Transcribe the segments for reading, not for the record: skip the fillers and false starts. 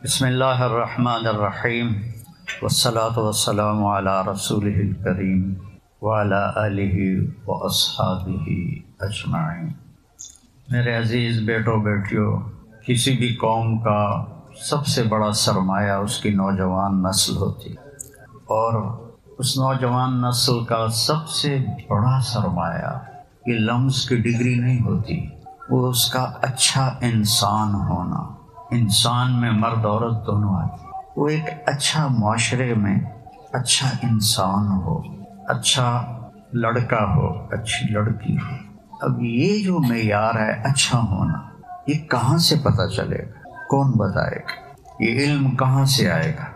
بسم اللہ الرحمن الرحیم والصلاة والسلام علی رسولہ الکریم وعلی آلہ واصحابہ اجمعین۔ میرے عزیز بیٹوں بیٹیوں، کسی بھی قوم کا سب سے بڑا سرمایہ اس کی نوجوان نسل ہوتی، اور اس نوجوان نسل کا سب سے بڑا سرمایہ یہ لمس کی ڈگری نہیں ہوتی، وہ اس کا اچھا انسان ہونا۔ انسان میں مرد عورت دونوں آتے، وہ ایک اچھا معاشرے میں اچھا انسان ہو، اچھا لڑکا ہو، اچھی لڑکی ہو۔ اب یہ جو معیار ہے اچھا ہونا، یہ کہاں سے پتہ چلے گا؟ کون بتائے گا؟ یہ علم کہاں سے آئے گا؟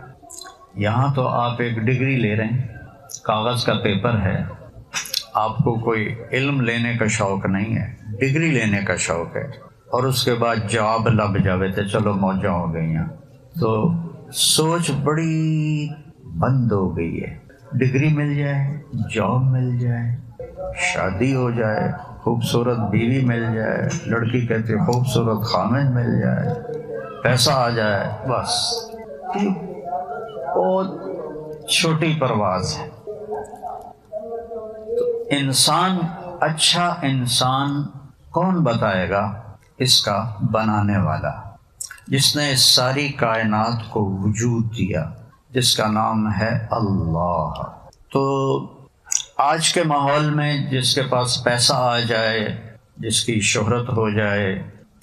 یہاں تو آپ ایک ڈگری لے رہے ہیں، کاغذ کا پیپر ہے، آپ کو کوئی علم لینے کا شوق نہیں ہے، ڈگری لینے کا شوق ہے، اور اس کے بعد جاب لگ جاوے تو چلو موجیں ہو گئی ہیں، تو سوچ بڑی بند ہو گئی ہے۔ ڈگری مل جائے، جاب مل جائے، شادی ہو جائے، خوبصورت بیوی مل جائے، لڑکی کہتی خوبصورت خامد مل جائے، پیسہ آ جائے، بس یہ بہت چھوٹی پرواز ہے۔ تو انسان، اچھا انسان کون بتائے گا؟ اس کا بنانے والا، جس نے اس ساری کائنات کو وجود دیا، جس کا نام ہے اللہ۔ تو آج کے ماحول میں جس کے پاس پیسہ آ جائے، جس کی شہرت ہو جائے،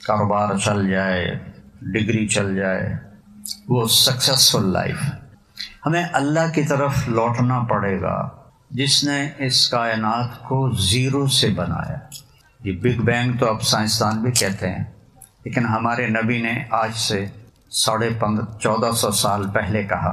کاروبار چل جائے، ڈگری چل جائے، وہ سکسیسفل لائف۔ ہمیں اللہ کی طرف لوٹنا پڑے گا، جس نے اس کائنات کو زیرو سے بنایا۔ یہ بگ بینگ تو اب سائنسدان بھی کہتے ہیں، لیکن ہمارے نبی نے آج سے 1450 سال پہلے کہا،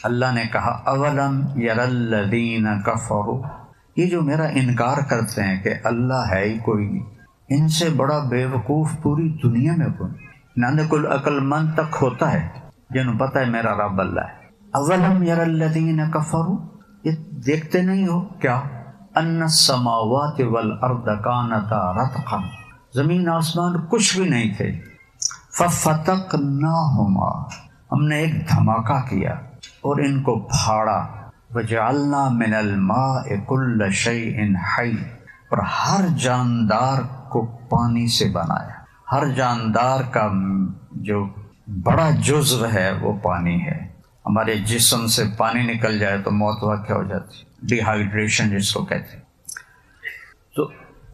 اللہ نے کہا اولم یر الذین کفروا، یہ جو میرا انکار کرتے ہیں کہ اللہ ہے ہی کوئی نہیں، ان سے بڑا بے وقوف پوری دنیا میں کوئی نہیں۔ کل عقل مند تک ہوتا ہے جنہوں پتہ ہے میرا رب اللہ ہے۔ اولم یر الذین کفروا، یہ دیکھتے نہیں ہو کیا؟ ان السماوات والارض کانتا رتقا، زمین آسمان کچھ بھی نہیں تھے، ففتقناہما، ہم نے ایک دھماکہ کیا اور ان کو پھاڑا، وجعلنا من الماء کل شیء حی، اور ہر جاندار کو پانی سے بنایا۔ ہر جاندار کا جو بڑا جزو ہے وہ پانی ہے۔ ہمارے جسم سے پانی نکل جائے تو موت واقع ہو جاتی، ڈی ہائیڈریشن جس کو کہتے ہیں۔ تو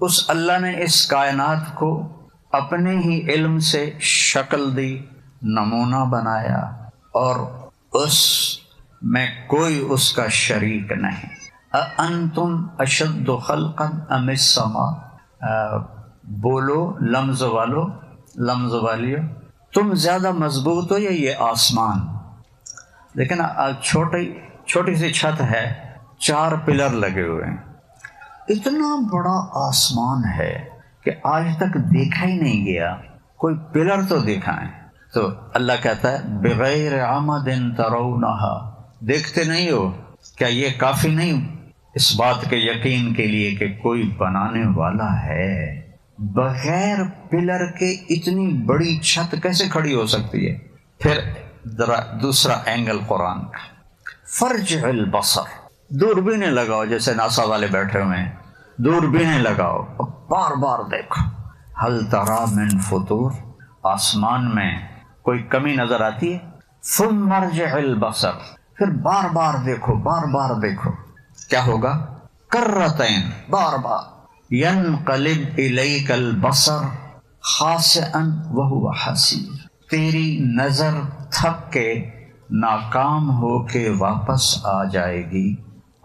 اس اللہ نے اس کائنات کو اپنے ہی علم سے شکل دی، نمونہ بنایا، اور اس میں کوئی اس کا شریک نہیں۔ اَأَنْتُمْ أَشَدُّ خَلْقًا أَمِ السَّمَاءُ، بولو لمز والو، لمز والیو، تم زیادہ مضبوط ہو یا یہ آسمان؟ لیکن چھوٹی سی چھت ہے، 4 پلر لگے ہوئے ہیں، اتنا بڑا آسمان ہے کہ آج تک دیکھا ہی نہیں گیا، کوئی پلر تو دیکھا ہے۔ تو اللہ کہتا ہے بغیر عمد ترونہا، دیکھتے نہیں ہو کیا؟ یہ کافی نہیں اس بات کے یقین کے لیے کہ کوئی بنانے والا ہے؟ بغیر پلر کے اتنی بڑی چھت کیسے کھڑی ہو سکتی ہے؟ پھر دوسرا اینگل قرآن کا، فرجع البصر، دوربینیں لگاؤ، جیسے ناسا والے بیٹھے ہوئے ہیں، دوربینیں لگاؤ، بار بار دیکھو، ہل تری من فطور، آسمان میں کوئی کمی نظر آتی ہے؟ ثم ارجع البصر، پھر بار بار دیکھو، بار بار دیکھو، کیا ہوگا؟ کرتین، بار بار، ینقلب الیک البصر خاسئا وہو حسیر، تیری نظر تھک کے ناکام ہو کے واپس آ جائے گی،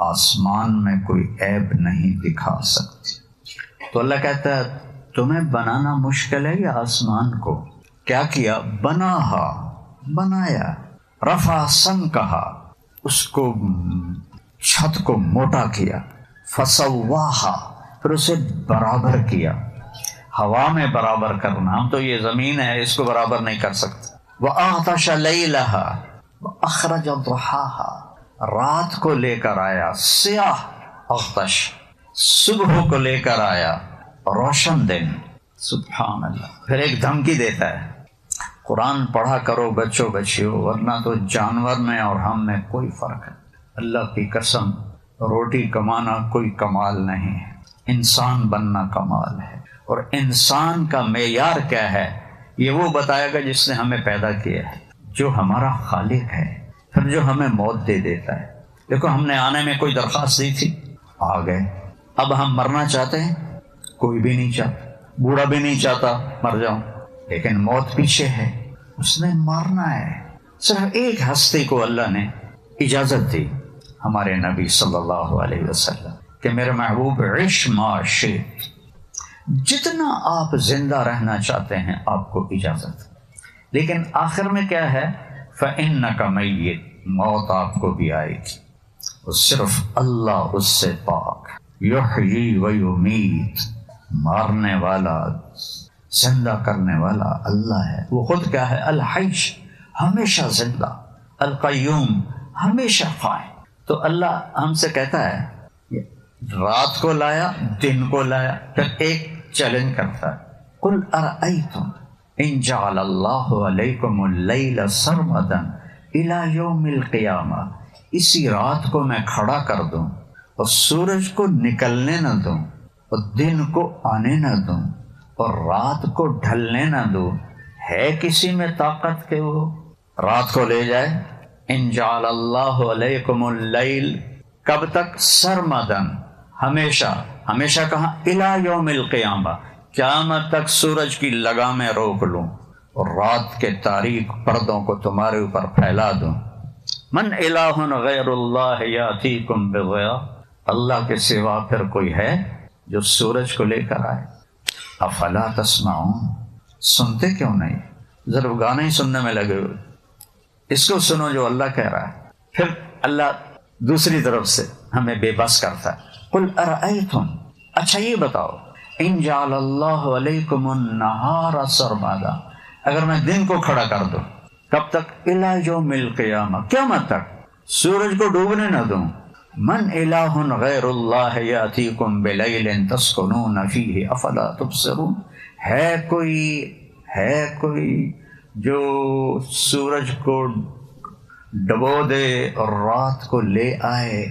آسمان میں کوئی عیب نہیں دکھا سکتی۔ تو اللہ کہتا ہے تمہیں بنانا مشکل ہے یا آسمان کو؟ کیا کیا؟ بنایا، رفع سمکہا، اس کو چھت کو موٹا کیا، فسواہا، پھر اسے برابر کیا۔ ہوا میں برابر کرنا، ہم تو یہ زمین ہے اس کو برابر نہیں کر سکتے۔ وَأَغْطَشَ لَيْلَهَا وَأَخْرَجَ ضُحَاهَا، رات کو لے کر آیا سیاہ اغتش، صبح کو لے کر آیا روشن دن، سبحان اللہ۔ پھر ایک دھمکی دیتا ہے، قرآن پڑھا کرو بچوں بچیوں، ورنہ تو جانور میں اور ہم میں کوئی فرق ہے۔ اللہ کی قسم، روٹی کمانا کوئی کمال نہیں ہے، انسان بننا کمال ہے۔ اور انسان کا معیار کیا ہے یہ وہ بتائے گا جس نے ہمیں پیدا کیا ہے، جو ہمارا خالق ہے، پھر جو ہمیں موت دے دیتا ہے۔ دیکھو ہم نے آنے میں کوئی درخواست دی تھی، آ گئے۔ اب ہم مرنا چاہتے ہیں؟ کوئی بھی نہیں چاہتا، بوڑھا بھی نہیں چاہتا مر جاؤں، لیکن موت پیچھے ہے، اس نے مارنا ہے۔ صرف ایک ہستی کو اللہ نے اجازت دی، ہمارے نبی صلی اللہ علیہ وسلم، کہ میرے محبوب عش ما شئت، جتنا آپ زندہ رہنا چاہتے ہیں آپ کو اجازت۔ لیکن آخر میں کیا ہے؟ فَإِنَّكَ مَيِّتٌ، موت آپ کو بھی آئے گی، اور صرف اللہ اس سے پاک۔ یحیی و یمیت، مارنے والا زندہ کرنے والا اللہ ہے۔ وہ خود کیا ہے؟ الحی، ہمیشہ زندہ، القیوم، ہمیشہ قائم۔ تو اللہ ہم سے کہتا ہے رات کو لایا، دن کو لایا، پھر ایک چیلنج کرتا ہے، قل ارأیتم ان جعل اللہ علیکم اللیل سرمدا الی یوم القیامہ، اسی رات کو میں کھڑا کر دوں اور سورج کو نکلنے نہ دوں اور دن کو آنے نہ دوں اور رات کو ڈھلنے نہ دوں، ہے کسی میں طاقت کہ وہ رات کو لے جائے؟ ان جعل اللہ علیکم اللیل، کب تک؟ سرمدن، ہمیشہ۔ ہمیشہ کہاں؟ الی یوم القیامہ، قیامت تک سورج کی لگامیں روک لوں اور رات کے تاریک پردوں کو تمہارے اوپر پھیلا دوں۔ من الہ غیر اللہ یاتیکم بضیاء، اللہ کے سوا پھر کوئی ہے جو سورج کو لے کر آئے؟ افلا تسمعون، سنتے کیوں نہیں؟ ضرور گانے ہی سننے میں لگے ہوئے، اس کو سنو جو اللہ کہہ رہا ہے۔ پھر اللہ دوسری طرف سے ہمیں بے بس کرتا ہے، قل ارأیتم، اچھا یہ بتاؤ، ان جعل اللہ علیکم النہار سرمدا، اگر میں دن کو کھڑا کر دوں، کب تک؟ الی یوم القیامہ، قیامت تک، سورج کو ڈوبنے نہ دوں، من الہ غیر اللہ یاتیکم بلیل تسکنون فیہ افلا تبصرون، ہے کوئی جو سورج کو ڈبو دے اور رات کو لے آئے؟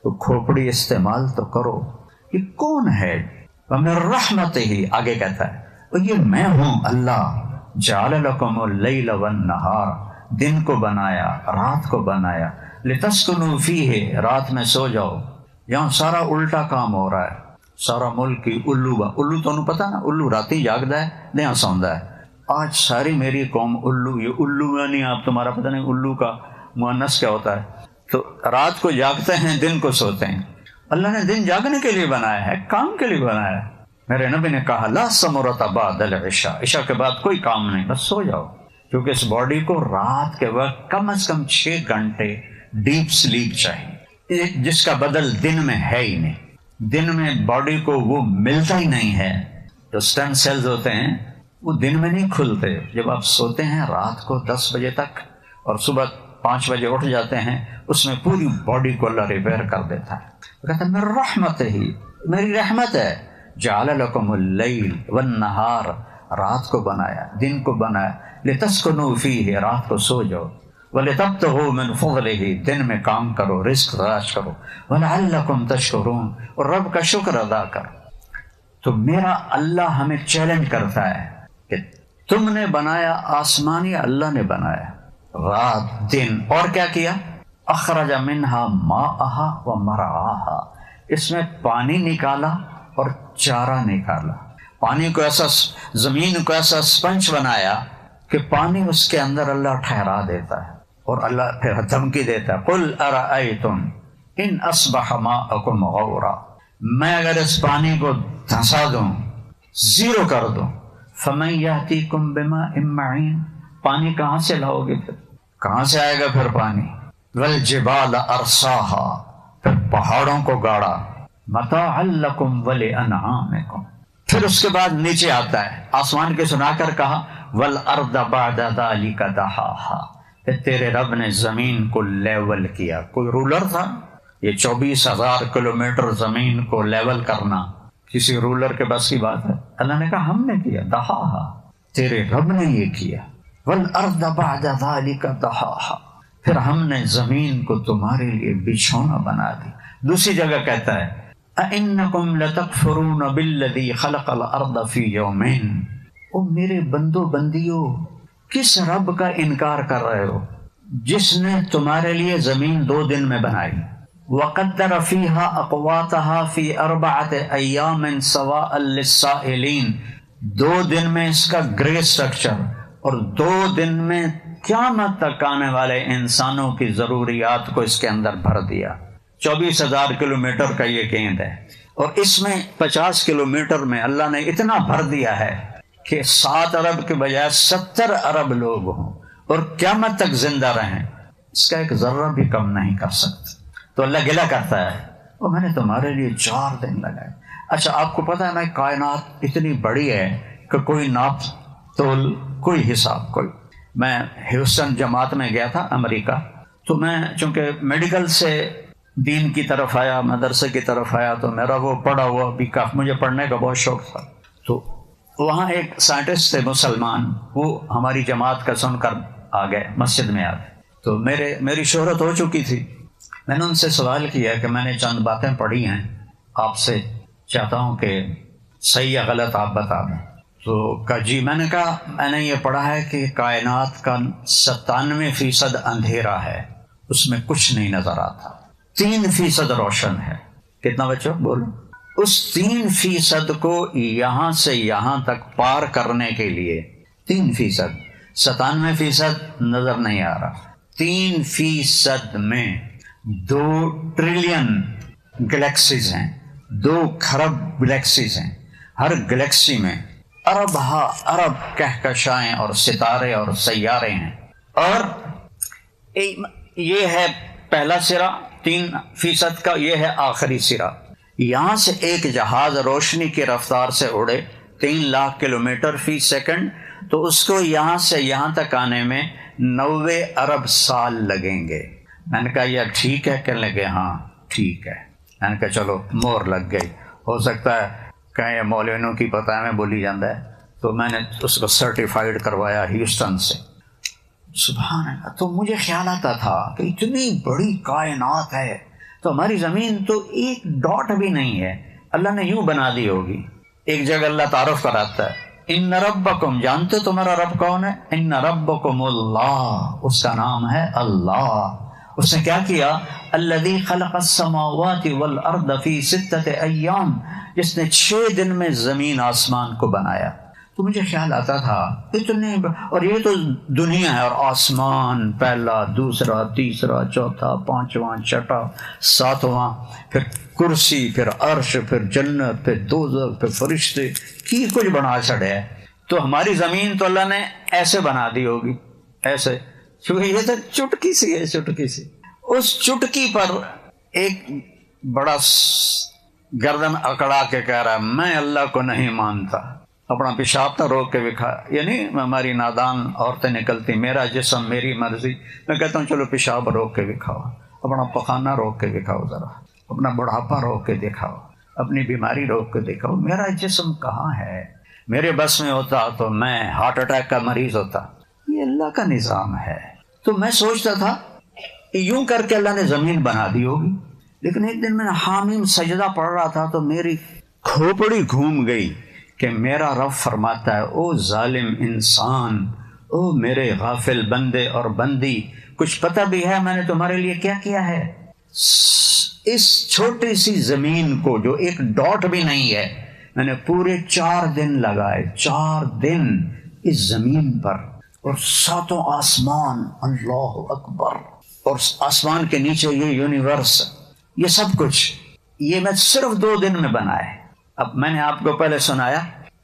تو کھوپڑی استعمال تو کرو، یہ کون ہے؟ وَمِن رَحْمَتِهِ، آگے کہتا ہے اور یہ میں ہوں اللہ، جعل لکم اللیل والنہار، دن کو بنایا، رات کو بنایا، لتسکنوا فیہ، رات میں سو جاؤ۔ یہاں سارا الٹا کام ہو رہا ہے، سارا ملک کی الو تو انہوں پتا نا، الو راتی جاگدا ہے، دیاں سوندا ہے۔ آج ساری میری قوم الو، یہ الو یعنی آپ تمہارا پتہ نہیں الو کا مؤنث کیا ہوتا ہے، تو رات کو جاگتے ہیں، دن کو سوتے ہیں۔ اللہ نے دن جاگنے کے لیے بنایا ہے، کام کے لیے بنایا ہے۔ میرے نبی نے کہا لا ثمرۃ بعد العشاء، عشاء کے بعد کوئی کام نہیں، بس سو جاؤ، کیونکہ اس باڈی کو رات کے وقت کم از کم 6 گھنٹے ڈیپ سلیپ چاہیے، جس کا بدل دن میں ہے ہی نہیں۔ دن میں باڈی کو وہ ملتا ہی نہیں ہے۔ جو اسٹیم سیلز ہوتے ہیں وہ دن میں نہیں کھلتے، جب آپ سوتے ہیں رات کو 10 بجے تک اور صبح 5 بجے اٹھ جاتے ہیں، اس میں پوری باڈی کو اللہ ریپیئر کر دیتا ہے۔ وہ کہتا ہے میری رحمت ہی، میری رحمت ہے، جعل لکم اللیل والنہار، رات کو بنایا، دن کو بنایا، لتسکنوا فیہ، رات کو سو جاؤ، وَلِتَبْتَغُوا مِنْ فَضْلِهِ، دن میں کام کرو، رزق تلاش کرو، وَلَعَلَّكُمْ تَشْكُرُونَ، اور رب کا شکر ادا کرو۔ تو میرا اللہ ہمیں چیلنج کرتا ہے کہ تم نے بنایا آسمان، یا اللہ نے بنایا؟ رات دن، اور کیا کیا؟ اخرج منہا ماءہا ومرعاہا، اس میں پانی نکالا اور چارہ نکالا۔ پانی کو ایسا، زمین کو ایسا سپنج بنایا کہ پانی اس کے اندر اللہ ٹھہرا دیتا ہے، اور اللہ پھر دھمکی دیتا ہے قل ارأیتم ان اصبح ماءکم غورا، میں اگر اس پانی کو دھنسا دوں، زیرو کر دوں، فمن یأتیکم بماء معین، پانی کہاں سے لاؤ گے؟ پھر کہاں سے آئے گا پھر پانی؟ والجبال ارساہا، پھر پہاڑوں کو گاڑا، متاعا لکم ولانعامکم، پھر اس کے بعد نیچے آتا ہے، آسمان کے سنا کر کہا والارض بعد ذلک دحاہا، کہ تیرے رب نے زمین کو لیول کیا۔ کوئی رولر تھا؟ یہ 24,000 کلومیٹر زمین کو لیول کرنا کسی رولر کے بس کی بات ہے؟ اللہ نے کہا ہم نے کیا، دحاہا، تیرے رب نے یہ کیا۔ والارض بعد ذلك دحاها، پھر ہم نے زمین کو تمہارے لیے بچھونا بنا دی۔ دوسری جگہ کہتا ہے اَإِنَّكُمْ لَتَكْفُرُونَ بِالَّذِي خَلَقَ الْأَرْضَ فِي يَوْمَيْنِ، او میرے بندو بندیو، کس رب کا انکار کر رہے ہو جس نے تمہارے لیے زمین 2 دن میں بنائی؟ وَقَدَّرَ فِيهَا أَقْوَاتَهَا فِي 4 أَيَّامٍ سَوَاءً لِلسَّائِلِينَ، 2 دن میں اس کا گرے اسٹرکچر، اور 2 دن میں قیامت تک آنے والے انسانوں کی ضروریات کو اس کے اندر بھر دیا۔ 24,000 کلومیٹر کا یہ گیند ہے، اور اس میں 50 کلومیٹر میں اللہ نے اتنا بھر دیا ہے کہ 7 ارب کے بجائے 70 ارب لوگ ہوں اور قیامت تک زندہ رہیں، اس کا ایک ذرہ بھی کم نہیں کر سکتے۔ تو اللہ گلہ کرتا ہے وہ میں نے تمہارے لیے 4 دن لگائے۔ اچھا آپ کو پتا ہے نا کائنات اتنی بڑی ہے کہ کوئی ناپ تول، کوئی حساب، کوئی۔ میں ہیوسٹن جماعت میں گیا تھا امریکہ، تو میں چونکہ میڈیکل سے دین کی طرف آیا، مدرسے کی طرف آیا، تو میرا وہ پڑھا ہوا بھی کافی، مجھے پڑھنے کا بہت شوق تھا۔ تو وہاں ایک سائنٹسٹ تھے مسلمان، وہ ہماری جماعت کا سن کر آ گئے، مسجد میں آ گئے۔ تو میری شہرت ہو چکی تھی۔ میں نے ان سے سوال کیا کہ میں نے چند باتیں پڑھی ہیں، آپ سے چاہتا ہوں کہ صحیح یا غلط آپ بتا دیں۔ تو کہا جی، میں نے کہا میں نے یہ پڑھا ہے کہ کائنات کا 97% اندھیرا ہے، اس میں کچھ نہیں نظر آتا، 3% روشن ہے۔ کتنا بچوں بولو؟ اس 3% کو یہاں سے یہاں تک پار کرنے کے لیے 3%، 97% نظر نہیں آ رہا، 3% میں 2 ٹریلین گلیکسیز ہیں، 2 کھرب گلیکسیز ہیں، ہر گلیکسی میں ارب ارب کہکشائیں اور ستارے اور سیارے ہیں، اور یہ ہے پہلا سرا 3% کا، یہ ہے آخری سرا۔ یہاں سے ایک جہاز روشنی کی رفتار سے اڑے 3 لاکھ کلومیٹر فی سیکنڈ، تو اس کو یہاں سے یہاں تک آنے میں 90 ارب سال لگیں گے۔ میں نے کہا یہ ٹھیک ہے؟ کہنے لگے ہاں ٹھیک ہے۔ میں نے کہا چلو مور لگ گئی، ہو سکتا ہے کہیں مولویوں کی پتہ میں بولی جاتا ہے۔ تو میں نے اس کو سرٹیفائیڈ کروایا ہیوسٹن سے۔ سبحان اللہ، تو مجھے خیال آتا تھا کہ اتنی بڑی کائنات ہے تو ہماری زمین تو ایک ڈاٹ بھی نہیں ہے، اللہ نے یوں بنا دی ہوگی۔ ایک جگہ اللہ تعارف کراتا ہے، ان ربکم، جانتے تمہارا رب کون ہے؟ ان ربکم اللہ، اس کا نام ہے اللہ۔ اس نے کیا کیا؟ الذی خلق السماوات والارض فی 6 ایام، جس نے 6 دن میں زمین آسمان کو بنایا۔ تو مجھے خیال آتا تھا اتنے، اور یہ تو دنیا ہے، اور آسمان پہلا، دوسرا، تیسرا، چوتھا، پانچواں، چھٹا، ساتواں، پھر کرسی، پھر عرش، پھر جنت، پھر دوزخ، پھر فرشتے، کی کچھ بنا چھڑے ہے۔ تو ہماری زمین تو اللہ نے ایسے بنا دی ہوگی، ایسے، کیونکہ یہ تو چٹکی سی ہے، چٹکی سی۔ اس چٹکی پر ایک بڑا گردن اکڑا کے کہہ رہا ہے میں اللہ کو نہیں مانتا، اپنا پیشاب تو روک کے دکھا، یعنی ہماری نادان عورتیں نکلتی، میرا جسم میری مرضی، میں کہتا ہوں چلو پیشاب روک کے دکھاؤ، اپنا پخانہ روک کے دکھاؤ، ذرا اپنا بڑھاپا روک کے دکھاؤ، اپنی بیماری روک کے دکھاؤ، میرا جسم کہاں ہے؟ میرے بس میں ہوتا تو میں ہارٹ اٹیک کا مریض ہوتا۔ یہ اللہ کا نظام ہے۔ تو میں سوچتا تھا یوں کر کے اللہ نے زمین بنا دی ہوگی، لیکن ایک دن میں حامیم سجدہ پڑھ رہا تھا تو میری کھوپڑی گھوم گئی کہ میرا رب فرماتا ہے او ظالم انسان، او میرے غافل بندے اور بندی، کچھ پتہ بھی ہے میں نے تمہارے لیے کیا کیا ہے؟ اس چھوٹی سی زمین کو جو ایک ڈاٹ بھی نہیں ہے، میں نے پورے 4 دن لگائے، 4 دن اس زمین پر، اور 7 آسمان، اللہ اکبر، اور آسمان کے نیچے یہ یونیورس، یہ سب کچھ، یہ میں صرف 2 دن میں بنائے۔ اب میں نے آپ کو پہلے سنایا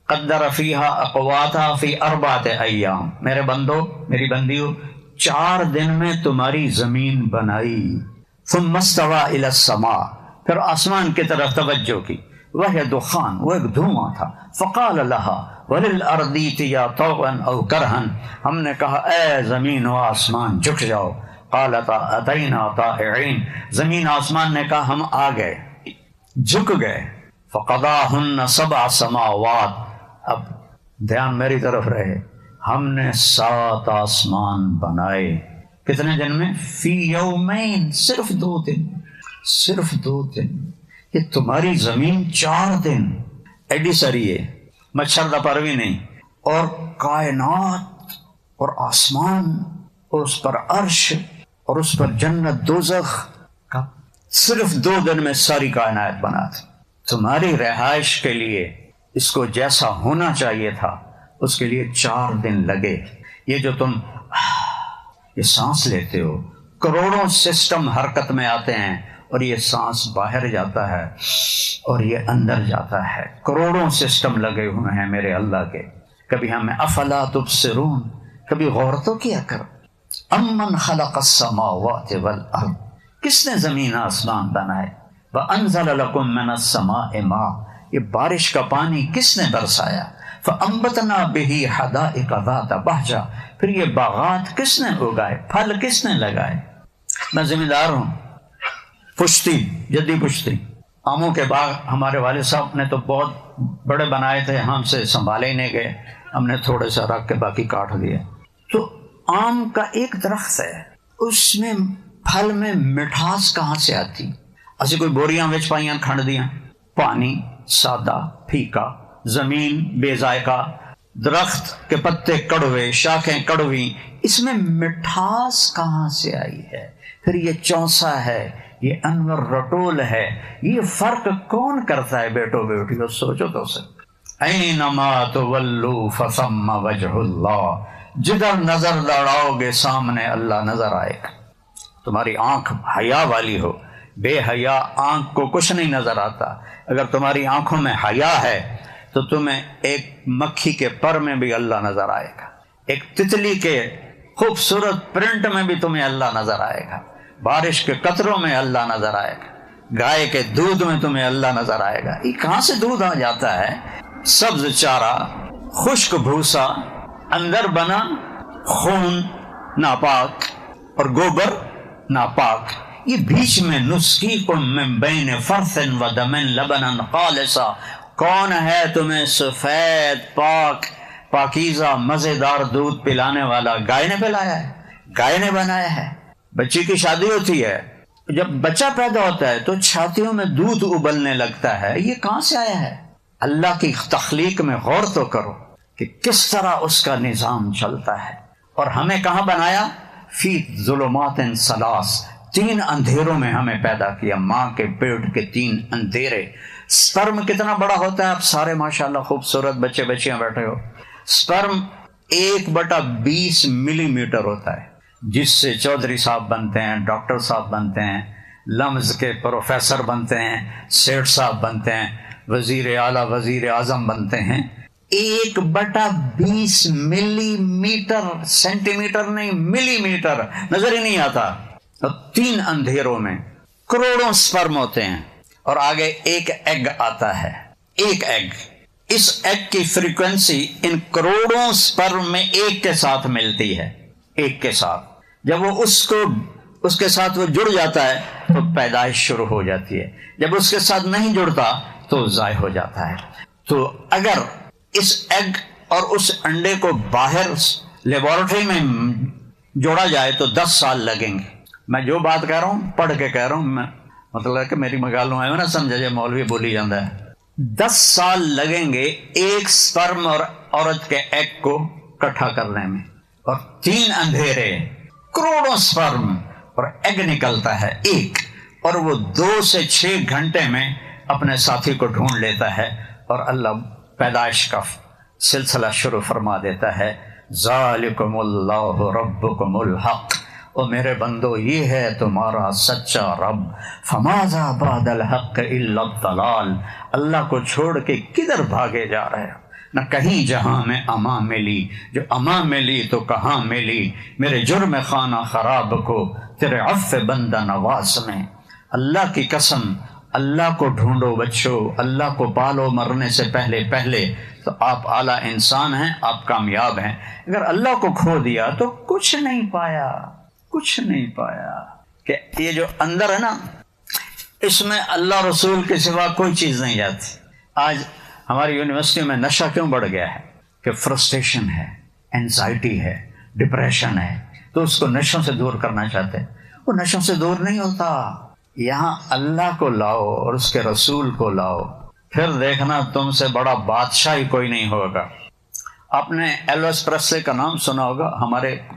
قدر فیہا اقواتہا فی 4 ایام، میرے بندو میری بندیو 4 دن میں تمہاری زمین بنائی۔ ثم استوى الی السماء، پھر آسمان کی طرف توجہ کی، وہی دخان، وہ ایک دھواں تھا، فقال لها وللارض ائتیا طوعا او کرہا، ہم نے کہا اے زمین و آسمان جھک جاؤ، قالتا اتینا طائعین، زمین آسمان نے کہا ہم آ گئے، جھک گئے۔ فقضاہن 7 سماوات، اب دھیان میری طرف رہے، ہم نے 7 آسمان بنائے کتنے دن میں؟ فی یومین، صرف 2 دن، صرف 2 دن۔ یہ تمہاری زمین 4 دن، ایڈی سری ہے، مچھر دا پر بھی نہیں، اور کائنات اور آسمان اور اس پر عرش اور اس پر جنت دوزخ کا صرف 2 دن میں ساری کائنات بنا تھی۔ تمہاری رہائش کے لیے اس کو جیسا ہونا چاہیے تھا اس کے لیے 4 دن لگے۔ یہ جو تم یہ سانس لیتے ہو، کروڑوں سسٹم حرکت میں آتے ہیں اور یہ سانس باہر جاتا ہے اور یہ اندر جاتا ہے، کروڑوں سسٹم لگے ہوئے ہیں میرے اللہ کے۔ کبھی ہمیں افلا تبصرون، کبھی غور تو کیا کر۔ امن خلق السماوات والارض، کس نے زمین آسمان بنائے؟ وانزل لکم من السماء ماء، یہ بارش کا پانی کس نے برسایا؟ فانبتنا به حدائق ذات بہجہ، پھر یہ باغات کس نے اگائے، پھل کس نے لگائے؟ میں ذمہ دار ہوں، پشتی، جدی پشتی، آموں کے باغ ہمارے والد صاحب نے تو بہت بڑے بنائے تھے، ہم سے سنبھالے ہی نہیں گئے، ہم نے تھوڑے سا رکھ کے باقی کاٹ دیے۔ تو آم کا ایک درخت ہے، اس میں پھل میں مٹھاس کہاں سے آتی؟ اسی کوئی بوریاں وچ پائیاں کھنڈ دیاں، پانی سادہ پھیکا، زمین بے ذائقہ، درخت کے پتے کڑوے، شاخیں کڑوی، اس میں مٹھاس کہاں سے آئی ہے؟ پھر یہ چونسا ہے، یہ انور رٹول ہے، یہ فرق کون کرتا ہے بیٹو بیٹیو؟ سوچو تو سے۔ اینما تولوا فثم وجہ اللہ، جدھر نظر دوڑاؤ گے سامنے اللہ نظر آئے گا۔ تمہاری آنکھ حیا والی ہو، بے حیا آنکھ کو کچھ نہیں نظر آتا۔ اگر تمہاری آنکھوں میں حیا ہے تو تمہیں ایک مکھی کے پر میں بھی اللہ نظر آئے گا، ایک تتلی کے خوبصورت پرنٹ میں بھی تمہیں اللہ نظر آئے گا، بارش کے قطروں میں اللہ نظر آئے گا، گائے کے دودھ میں تمہیں اللہ نظر آئے گا۔ یہ کہاں سے دودھ آ جاتا ہے؟ سبز چارہ، خشک بھوسا، اندر بنا خون ناپاک اور گوبر ناپاک، یہ بیچ میں نسقیکم من بین فرث و دم لبنا خالصا، کون ہے تمہیں سفید پاک پاکیزہ مزیدار دودھ پلانے والا؟ گائے نے پلایا ہے، گائے نے بنایا ہے۔ بچی کی شادی ہوتی ہے، جب بچہ پیدا ہوتا ہے تو چھاتیوں میں دودھ ابلنے لگتا ہے، یہ کہاں سے آیا ہے؟ اللہ کی تخلیق میں غور تو کرو کہ کس طرح اس کا نظام چلتا ہے۔ اور ہمیں کہاں بنایا؟ فی ظلمات ثلاث، 3 اندھیروں میں ہمیں پیدا کیا، ماں کے پیٹ کے 3 اندھیرے۔ سپرم کتنا بڑا ہوتا ہے؟ آپ سارے ماشاءاللہ خوبصورت بچے بچیاں بیٹھے ہو، سپرم 1/20 ملی میٹر ہوتا ہے، جس سے چودھری صاحب بنتے ہیں، ڈاکٹر صاحب بنتے ہیں، لمز کے پروفیسر بنتے ہیں، سیٹھ صاحب بنتے ہیں، وزیر اعلیٰ وزیر اعظم بنتے ہیں۔ 1/20 ملی میٹر، سینٹی میٹر نہیں، ملی میٹر نظر ہی نہیں آتا۔ اور 3 اندھیروں میں کروڑوں سپرم ہوتے ہیں، اور آگے ایک ایگ آتا ہے، ایک ایگ۔ اس ایگ کی فریکوینسی ان کروڑوں سپرم میں ایک کے ساتھ ملتی ہے، ایک کے ساتھ۔ جب وہ اس کے ساتھ وہ جڑ جاتا ہے تو پیدائش شروع ہو جاتی ہے، جب اس کے ساتھ نہیں جڑتا تو ضائع ہو جاتا ہے۔ تو اگر اس ایگ اور اس انڈے کو باہر لیبارٹری میں جوڑا جائے تو 10 سال لگیں گے۔ میں جو بات کہہ رہا ہوں پڑھ کے کہہ رہا ہوں، میں مطلب کہ میری مگالوں ہے نا، سمجھا جائے مولوی بولی جاتا ہے۔ 10 سال لگیں گے ایک سپرم اور عورت کے ایگ کو اکٹھا کرنے میں، اور 3 اندھیرے، کروڑوں سپرم اور ایگ نکلتا ہے ایک، اور وہ 2 سے 6 گھنٹے میں اپنے ساتھی کو ڈھونڈ لیتا ہے، اور اللہ پیدائش کا سلسلہ شروع فرما دیتا ہے۔ ذالکم اللہ ربکم الحق، او میرے بندو یہ ہے تمہارا سچا رب۔ فماذا بعد الحق الا الضلال، اللہ کو چھوڑ کے کدھر بھاگے جا رہے ہو؟ نہ کہیں جہاں میں امان ملی، جو امان ملی تو کہاں ملی، میرے جرم خانہ خراب کو تیرے عفو بندہ نواز میں۔ اللہ کی قسم، اللہ کو ڈھونڈو بچو، اللہ کو پالو مرنے سے پہلے تو آپ اعلیٰ انسان ہیں، آپ کامیاب ہیں۔ اگر اللہ کو کھو دیا تو کچھ نہیں پایا، کچھ نہیں پایا۔ کہ یہ جو اندر ہے نا، اس میں اللہ رسول کے سوا کوئی چیز نہیں جاتی۔ آج ہماری یونیورسٹی میں نشہ کیوں بڑھ گیا ہے؟ کہ فرسٹریشن ہے، اینزائٹی ہے، ڈپریشن ہے، تو اس کو نشوں سے دور کرنا چاہتے ہیں. وہ نشوں سے دور نہیں ہوتا. یہاں اللہ کو لاؤ اور اس کے رسول کو لاؤ، پھر دیکھنا تم سے بڑا بادشاہ ہی کوئی نہیں ہوگا. آپ نے ایلوس پریسلے کا نام سنا ہوگا.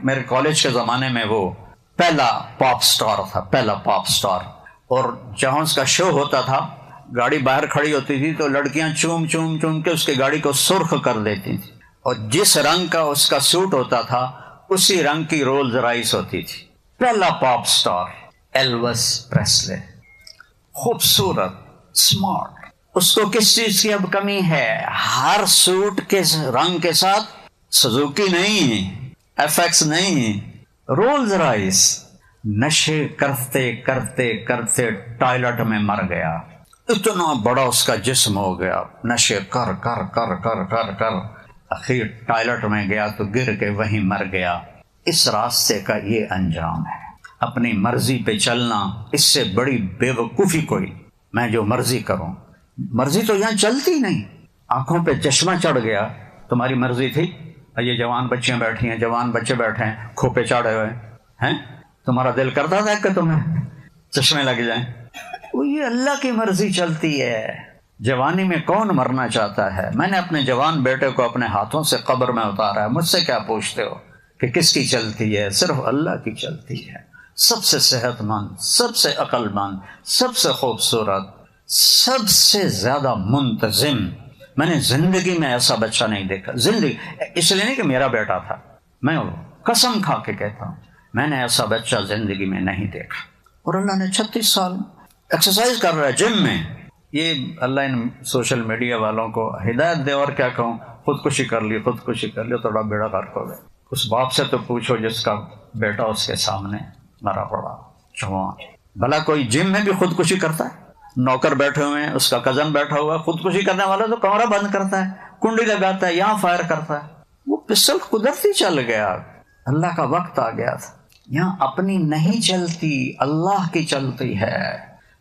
میرے کالج کے زمانے میں وہ پہلا پاپ سٹار تھا، پہلا پاپ سٹار. اور جہاں اس کا شو ہوتا تھا، گاڑی باہر کھڑی ہوتی تھی تو لڑکیاں چوم چوم چوم کے اس کی گاڑی کو سرخ کر دیتی تھی، اور جس رنگ کا اس کا سوٹ ہوتا تھا اسی رنگ کی رولز رائس ہوتی تھی. پہلا پاپ سٹار ایلوس پریسلے، خوبصورت، اسمارٹ. اس کو کس چیز کی اب کمی ہے؟ ہر سوٹ کے رنگ کے ساتھ سزوکی نہیں، ایف ایکس نہیں، رولز رائس. نشے کرتے کرتے کرتے ٹائلٹ میں مر گیا. اتنا بڑا اس کا جسم ہو گیا، نشے کر کر کر کر کر کر اخیر ٹائلٹ میں گیا تو گر کے وہیں مر گیا. اس راستے کا یہ انجام ہے. اپنی مرضی پہ چلنا، اس سے بڑی بے وقوفی کوئی. میں جو مرضی کروں، مرضی تو یہاں چلتی نہیں. آنکھوں پہ چشمہ چڑھ گیا، تمہاری مرضی تھی. یہ جوان بچیاں بیٹھی ہیں، جوان بچے بیٹھے ہیں، کھوپے چاڑے ہوئے ہیں، تمہارا دل کرتا تھا کہ تمہیں چشمے لگ جائیں؟ وہ یہ اللہ کی مرضی چلتی ہے. جوانی میں کون مرنا چاہتا ہے؟ میں نے اپنے جوان بیٹے کو اپنے ہاتھوں سے قبر میں اتارا ہے. مجھ سے کیا پوچھتے ہو کہ کس کی چلتی ہے؟ صرف اللہ کی چلتی ہے. سب سے صحت مند، سب سے عقل مند، سب سے خوبصورت، سب سے زیادہ منتظم. میں نے زندگی میں ایسا بچہ نہیں دیکھا. زندگی اس لیے نہیں کہ میرا بیٹا تھا، میں قسم کھا کے کہتا ہوں میں نے ایسا بچہ زندگی میں نہیں دیکھا. اور اللہ نے 36 سال ایکسرسائز کر رہا ہے جم میں. یہ اللہ ان سوشل میڈیا والوں کو ہدایت دے. اور کیا کہوں، خودکشی کر لی، خودکشی کر لی، تھوڑا بیڑا غرق ہو گئے. اس باپ سے تو پوچھو جس کا بیٹا اس کے سامنے مرا پڑا جوان. بھلا کوئی جم میں بھی خودکشی کرتا ہے؟ نوکر بیٹھے ہوئے ہیں، اس کا کزن بیٹھا ہوا ہے. خودکشی کرنے والا تو کمرہ بند کرتا ہے، کنڈی لگاتا ہے، یہاں فائر کرتا ہے. وہ پسٹل قدرتی چل گیا. اللہ کا وقت آ گیا تھا. یہاں اپنی نہیں چلتی، اللہ کی چلتی ہے.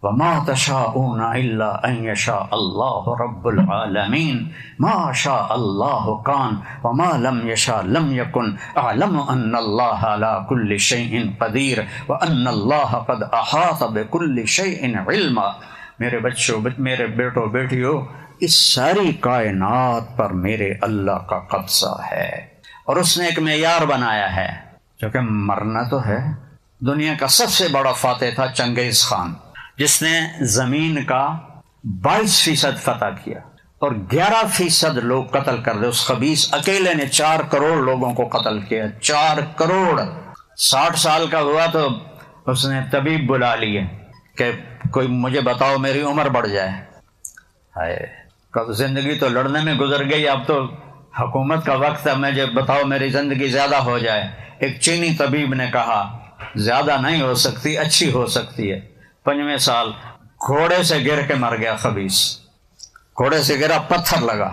وما تشاءون الا ان يشاء الله رب العالمین. ما شاء الله كان وما لم يشاء لم يكن. اعلم ان الله على كل شيء قدیر وان الله قد احاط بكل شيء علما. میرے بچوں، میرے بیٹوں بیٹیوں، اس ساری کائنات پر میرے اللہ کا قبضہ ہے. اور اس نے ایک معیار بنایا ہے، کیونکہ مرنا تو ہے. دنیا کا سب سے بڑا فاتح تھا چنگیز خان، جس نے زمین کا 22% فتح کیا اور 11% لوگ قتل کر دے. اس خبیث اکیلے نے 4 کروڑ لوگوں کو قتل کیا. 4 کروڑ. 60 سال کا ہوا تو اس نے طبیب بلا لیے کہ کوئی مجھے بتاؤ میری عمر بڑھ جائے. ہائے، زندگی تو لڑنے میں گزر گئی، اب تو حکومت کا وقت ہے، مجھے بتاؤ میری زندگی زیادہ ہو جائے. ایک چینی طبیب نے کہا زیادہ نہیں ہو سکتی، اچھی ہو سکتی ہے. 5ویں سال گھوڑے سے گر کے مر گیا خبیث. گھوڑے سے گرا، پتھر لگا،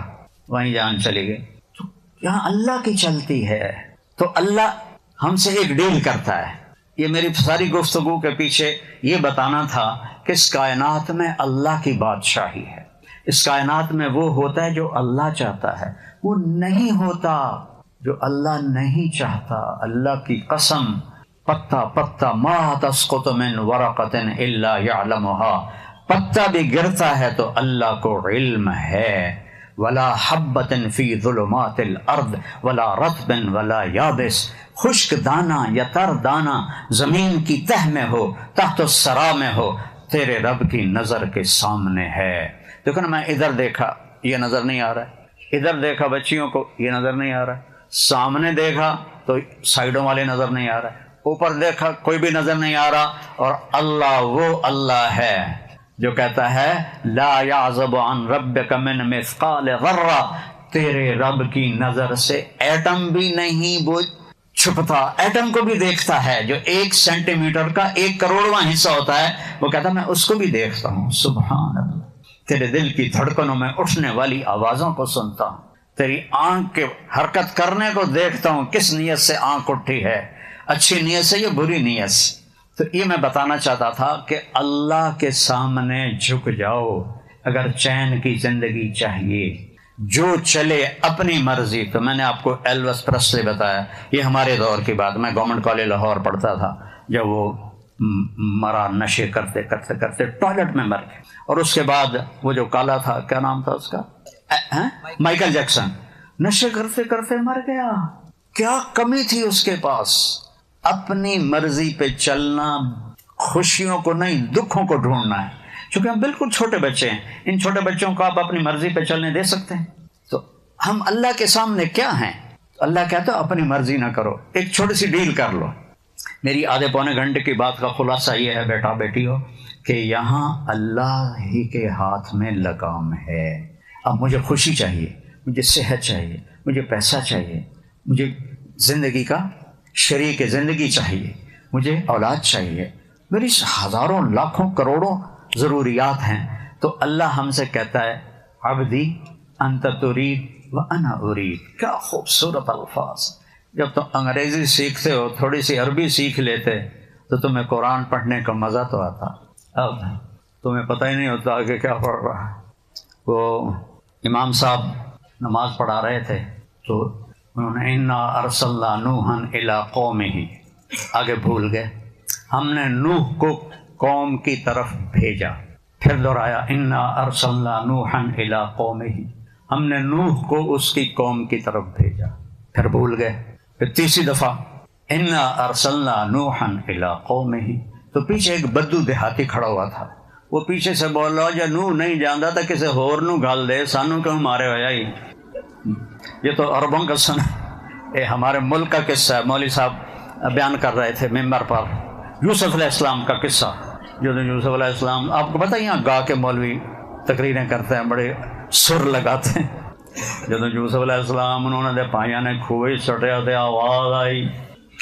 وہیں جان چلی گئی. تو یہاں اللہ کی چلتی ہے. تو اللہ ہم سے ایک ڈیل کرتا ہے. یہ میری ساری گفتگو کے پیچھے یہ بتانا تھا کہ اس کائنات میں اللہ کی بادشاہی ہے. اس کائنات میں وہ ہوتا ہے جو اللہ چاہتا ہے، وہ نہیں ہوتا جو اللہ نہیں چاہتا. اللہ کی قسم، پتا پتا ما تسقط من ورقۃ الا يعلمها. پتا بھی گرتا ہے تو اللہ کو علم ہے. ولا حبۃ فی ظلمات الارض ولا رطب ولا یابس. خشک دانہ یا تر دانہ زمین کی تہ میں ہو، تحت الثری میں ہو، تیرے رب کی نظر کے سامنے ہے. دیکھو نا، میں ادھر دیکھا یہ نظر نہیں آ رہا ہے، ادھر دیکھا بچیوں کو یہ نظر نہیں آ رہا ہے، سامنے دیکھا تو سائیڈوں والے نظر نہیں آ رہا ہے، اوپر دیکھا کوئی بھی نظر نہیں آ رہا. اور اللہ وہ اللہ ہے جو کہتا ہے لا یعزب عن ربک من مثقال ذرہ. تیرے رب کی نظر سے ایٹم بھی نہیں وہ چھپتا. ایٹم کو بھی دیکھتا ہے، جو 1 سینٹی میٹر کا 1 کروڑواں حصہ ہوتا ہے، وہ کہتا ہے میں اس کو بھی دیکھتا ہوں. سبحان اللہ. تیرے دل کی دھڑکنوں میں اٹھنے والی آوازوں کو سنتا ہوں، تیری آنکھ کے حرکت کرنے کو دیکھتا ہوں. کس نیت سے آنکھ اٹھی ہے، اچھی نیت سے یا بری نیت سے. تو یہ میں بتانا چاہتا تھا کہ اللہ کے سامنے جھک جاؤ. اگر چین کی زندگی چاہیے، جو چلے اپنی مرضی. تو میں نے آپ کو ایلوس پریسلی بتایا، یہ ہمارے دور کی بات. میں گورنمنٹ کالج لاہور پڑھتا تھا جب وہ مرا نشے کرتے کرتے کرتے ٹوائلٹ میں مر گئے. اور اس کے بعد وہ جو کالا تھا، کیا نام تھا اس کا، مائیکل جیکسن، نشے کرتے کرتے مر گیا. کیا کمی تھی اس کے پاس؟ اپنی مرضی پہ چلنا، خوشیوں کو نہیں دکھوں کو ڈھونڈنا ہے. چونکہ ہم بالکل چھوٹے بچے ہیں، ان چھوٹے بچوں کو آپ اپنی مرضی پہ چلنے دے سکتے ہیں؟ تو ہم اللہ کے سامنے کیا ہیں؟ اللہ کہتا ہے اپنی مرضی نہ کرو، ایک چھوٹی سی ڈیل کر لو. میری آدھے پونے گھنٹے کی بات کا خلاصہ یہ ہے بیٹا بیٹی ہو کہ یہاں اللہ ہی کے ہاتھ میں لگام ہے. اب مجھے خوشی چاہیے، مجھے صحت چاہیے، مجھے پیسہ چاہیے، مجھے زندگی کا شریک زندگی چاہیے، مجھے اولاد چاہیے، میری ہزاروں لاکھوں کروڑوں ضروریات ہیں. تو اللہ ہم سے کہتا ہے عبدی انت ترید وانا ارید. کیا خوبصورت الفاظ. جب تم انگریزی سیکھتے ہو، تھوڑی سی عربی سیکھ لیتے تو تمہیں قرآن پڑھنے کا مزہ تو آتا. اب تمہیں پتہ ہی نہیں ہوتا کہ کیا پڑھ رہا ہے. وہ امام صاحب نماز پڑھا رہے تھے تو انہوں نے انا ارسلنا نوحا الی قومہ، آگے بھول گئے. ہم نے نوح کو قوم کی طرف بھیجا. پھر دہرایا انا ارسلنا نوحا الی قومہ، ہم نے نوح کو اس کی قوم کی طرف بھیجا. پھر بھول گئے. پھر تیسری دفعہ انا ارسلنا نوحا الی قومہ. تو پیچھے ایک بدو دیہاتی کھڑا ہوا تھا. وہ پیچھے سے بول رہا جا نوح نہیں جانتا تھا کسی ہور نو گل دے، سانو کیوں مارے ہوا ہی. یہ تو عربوں کا سن، یہ ہمارے ملک کا قصہ ہے. مولوی صاحب بیان کر رہے تھے ممبر پر یوسف علیہ السلام کا قصہ. جو یوسف علیہ السلام، آپ کو پتہ ہے یہاں گا کے مولوی تقریریں کرتے ہیں، بڑے سر لگاتے ہیں. جب یوسف علیہ السلام انہوں نے پائیاں نے کھوئے سٹیا تے آواز آئی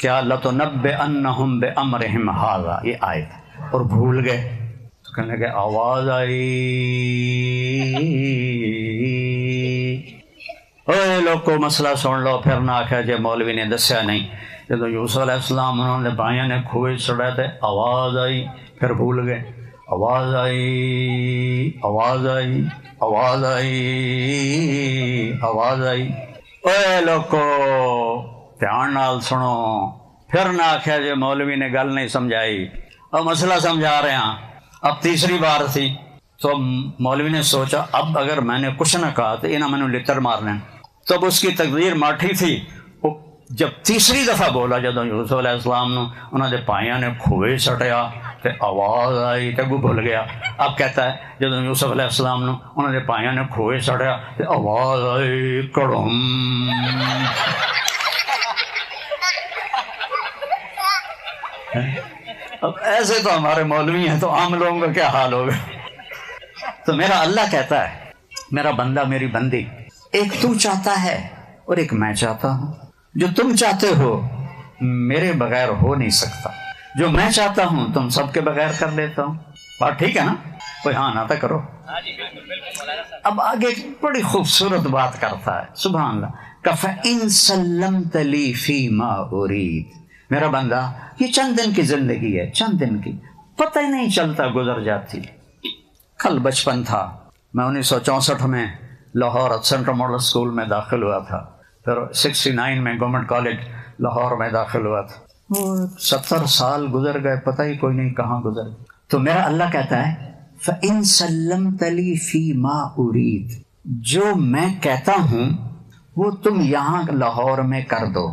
کیا لتنبئنہم بامرہم ھذا، یہ آئے اور بھول گئے. تو کہنے لگے آواز آئی اے لوگو مسئلہ سن لو. پھر نہ آخیا جے مولوی نے دسیا نہیں. جب یوسف علیہ السلام انہوں نے بھائیاں نے کھوئے سٹیا تے آواز آئی، پھر بھول گئے. آواز آئی آواز آئی آواز آئی آواز آئی. اے لوگو دھیان نال سنو. پھر نہ آخیا جے مولوی نے گل نہیں سمجھائی. اب مسئلہ سمجھا رہے ہیں. اب تیسری بار تھی تو مولوی نے سوچا اب اگر میں نے کچھ نہ کہا تو انہیں میں نے لتر مارنے. تو اب اس کی تقدیر ماٹھی تھی. جب تیسری دفعہ بولا جب یوسف علیہ السلام نے انہوں نے پائیاں نے کھوئے سٹیا تو آواز آئی تو وہ بھول گیا. اب کہتا ہے جب یوسف علیہ السلام نے انہوں نے پائیاں نے کھوئے سٹیا تو آواز آئی کڑم. اب ایسے تو ہمارے مولوی ہیں تو عام لوگوں کا کیا حال ہوگا. تو میرا اللہ کہتا ہے میرا بندہ میری بندی، ایک تو چاہتا ہے اور ایک میں چاہتا ہوں. جو تم چاہتے ہو میرے بغیر ہو نہیں سکتا، جو میں چاہتا ہوں تم سب کے بغیر کر لیتا ہوں. بات ٹھیک ہے نا؟ کوئی ہاں نہ کرو. اب آگے بڑی خوبصورت بات کرتا ہے سبحان اللہ. فَإِن سَلَّمْتَ لِي فِي مَا أُرِيدُ. میرا بندہ یہ چند دن کی زندگی ہے، چند دن کی، پتہ ہی نہیں چلتا گزر جاتی. کل بچپن تھا، میں 1964 میں لاہور سینٹرل ماڈل اسکول میں داخل ہوا تھا. پھر 69 میں گورنمنٹ کالج لاہور میں داخل ہوا تھا. 70 سال گزر گئے، پتہ ہی کوئی نہیں کہاں گزر گئے. تو میرا اللہ کہتا ہے فَإِن سَلَّمْتَ لِي فِي مَا أُرِيدُ. جو میں کہتا ہوں وہ تم یہاں لاہور میں کر دو.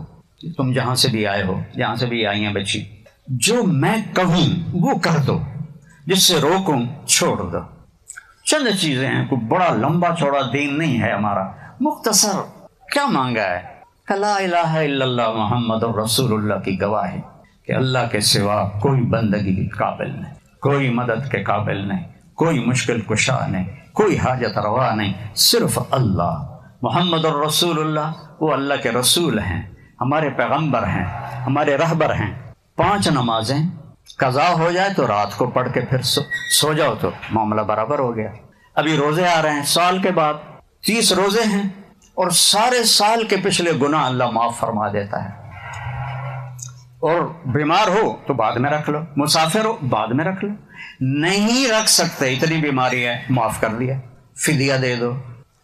تم جہاں سے بھی آئے ہو، جہاں سے بھی آئی ہیں بچی، جو میں کہوں وہ کر دو، جس سے روکوں چھوڑ دو. چند چیزیں ہیں، کوئی بڑا لمبا چوڑا دین نہیں ہے ہمارا، مختصر. کیا مانگا ہے؟ لا الہ الا اللہ محمد رسول اللہ کی گواہی کہ اللہ کے سوا کوئی بندگی کے قابل نہیں، کوئی مدد کے قابل نہیں، کوئی مشکل کشا نہیں، کوئی حاجت روا نہیں، صرف اللہ. محمد الرسول اللہ، وہ اللہ کے رسول ہیں، ہمارے پیغمبر ہیں، ہمارے رہبر ہیں. 5 نمازیں قضا ہو جائے تو رات کو پڑھ کے پھر سو جاؤ تو معاملہ برابر ہو گیا. ابھی روزے آ رہے ہیں، سال کے بعد 30 روزے ہیں اور سارے سال کے پچھلے گناہ اللہ معاف فرما دیتا ہے. اور بیمار ہو تو بعد میں رکھ لو، مسافر ہو بعد میں رکھ لو. نہیں رکھ سکتے اتنی بیماری ہے، معاف کر دیا، فدیہ دے دو.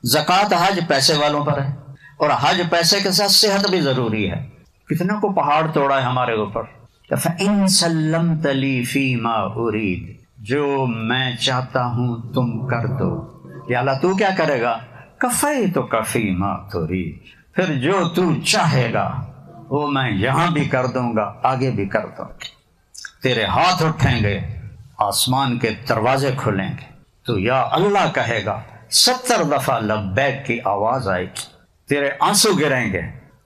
زکوٰۃ حج پیسے والوں پر ہے، اور حج پیسے کے ساتھ صحت بھی ضروری ہے۔ کتنے کو پہاڑ توڑا ہے ہمارے اوپر۔ فَإِن سَلَّمْتَ لِي فِي مَا أُرِيدُ، جو میں چاہتا ہوں تم کر دو۔ یا اللہ تو کیا کرے گا؟ کفیتک فی ما ترید، پھر جو تو چاہے گا وہ میں یہاں بھی کر دوں گا، آگے بھی کر دوں گا۔ تیرے ہاتھ اٹھیں گے، آسمان کے دروازے کھلیں گے، تو یا اللہ کہے گا، 70 دفعہ لبیک کی آواز آئے گی، تیرے آنسو گریں گے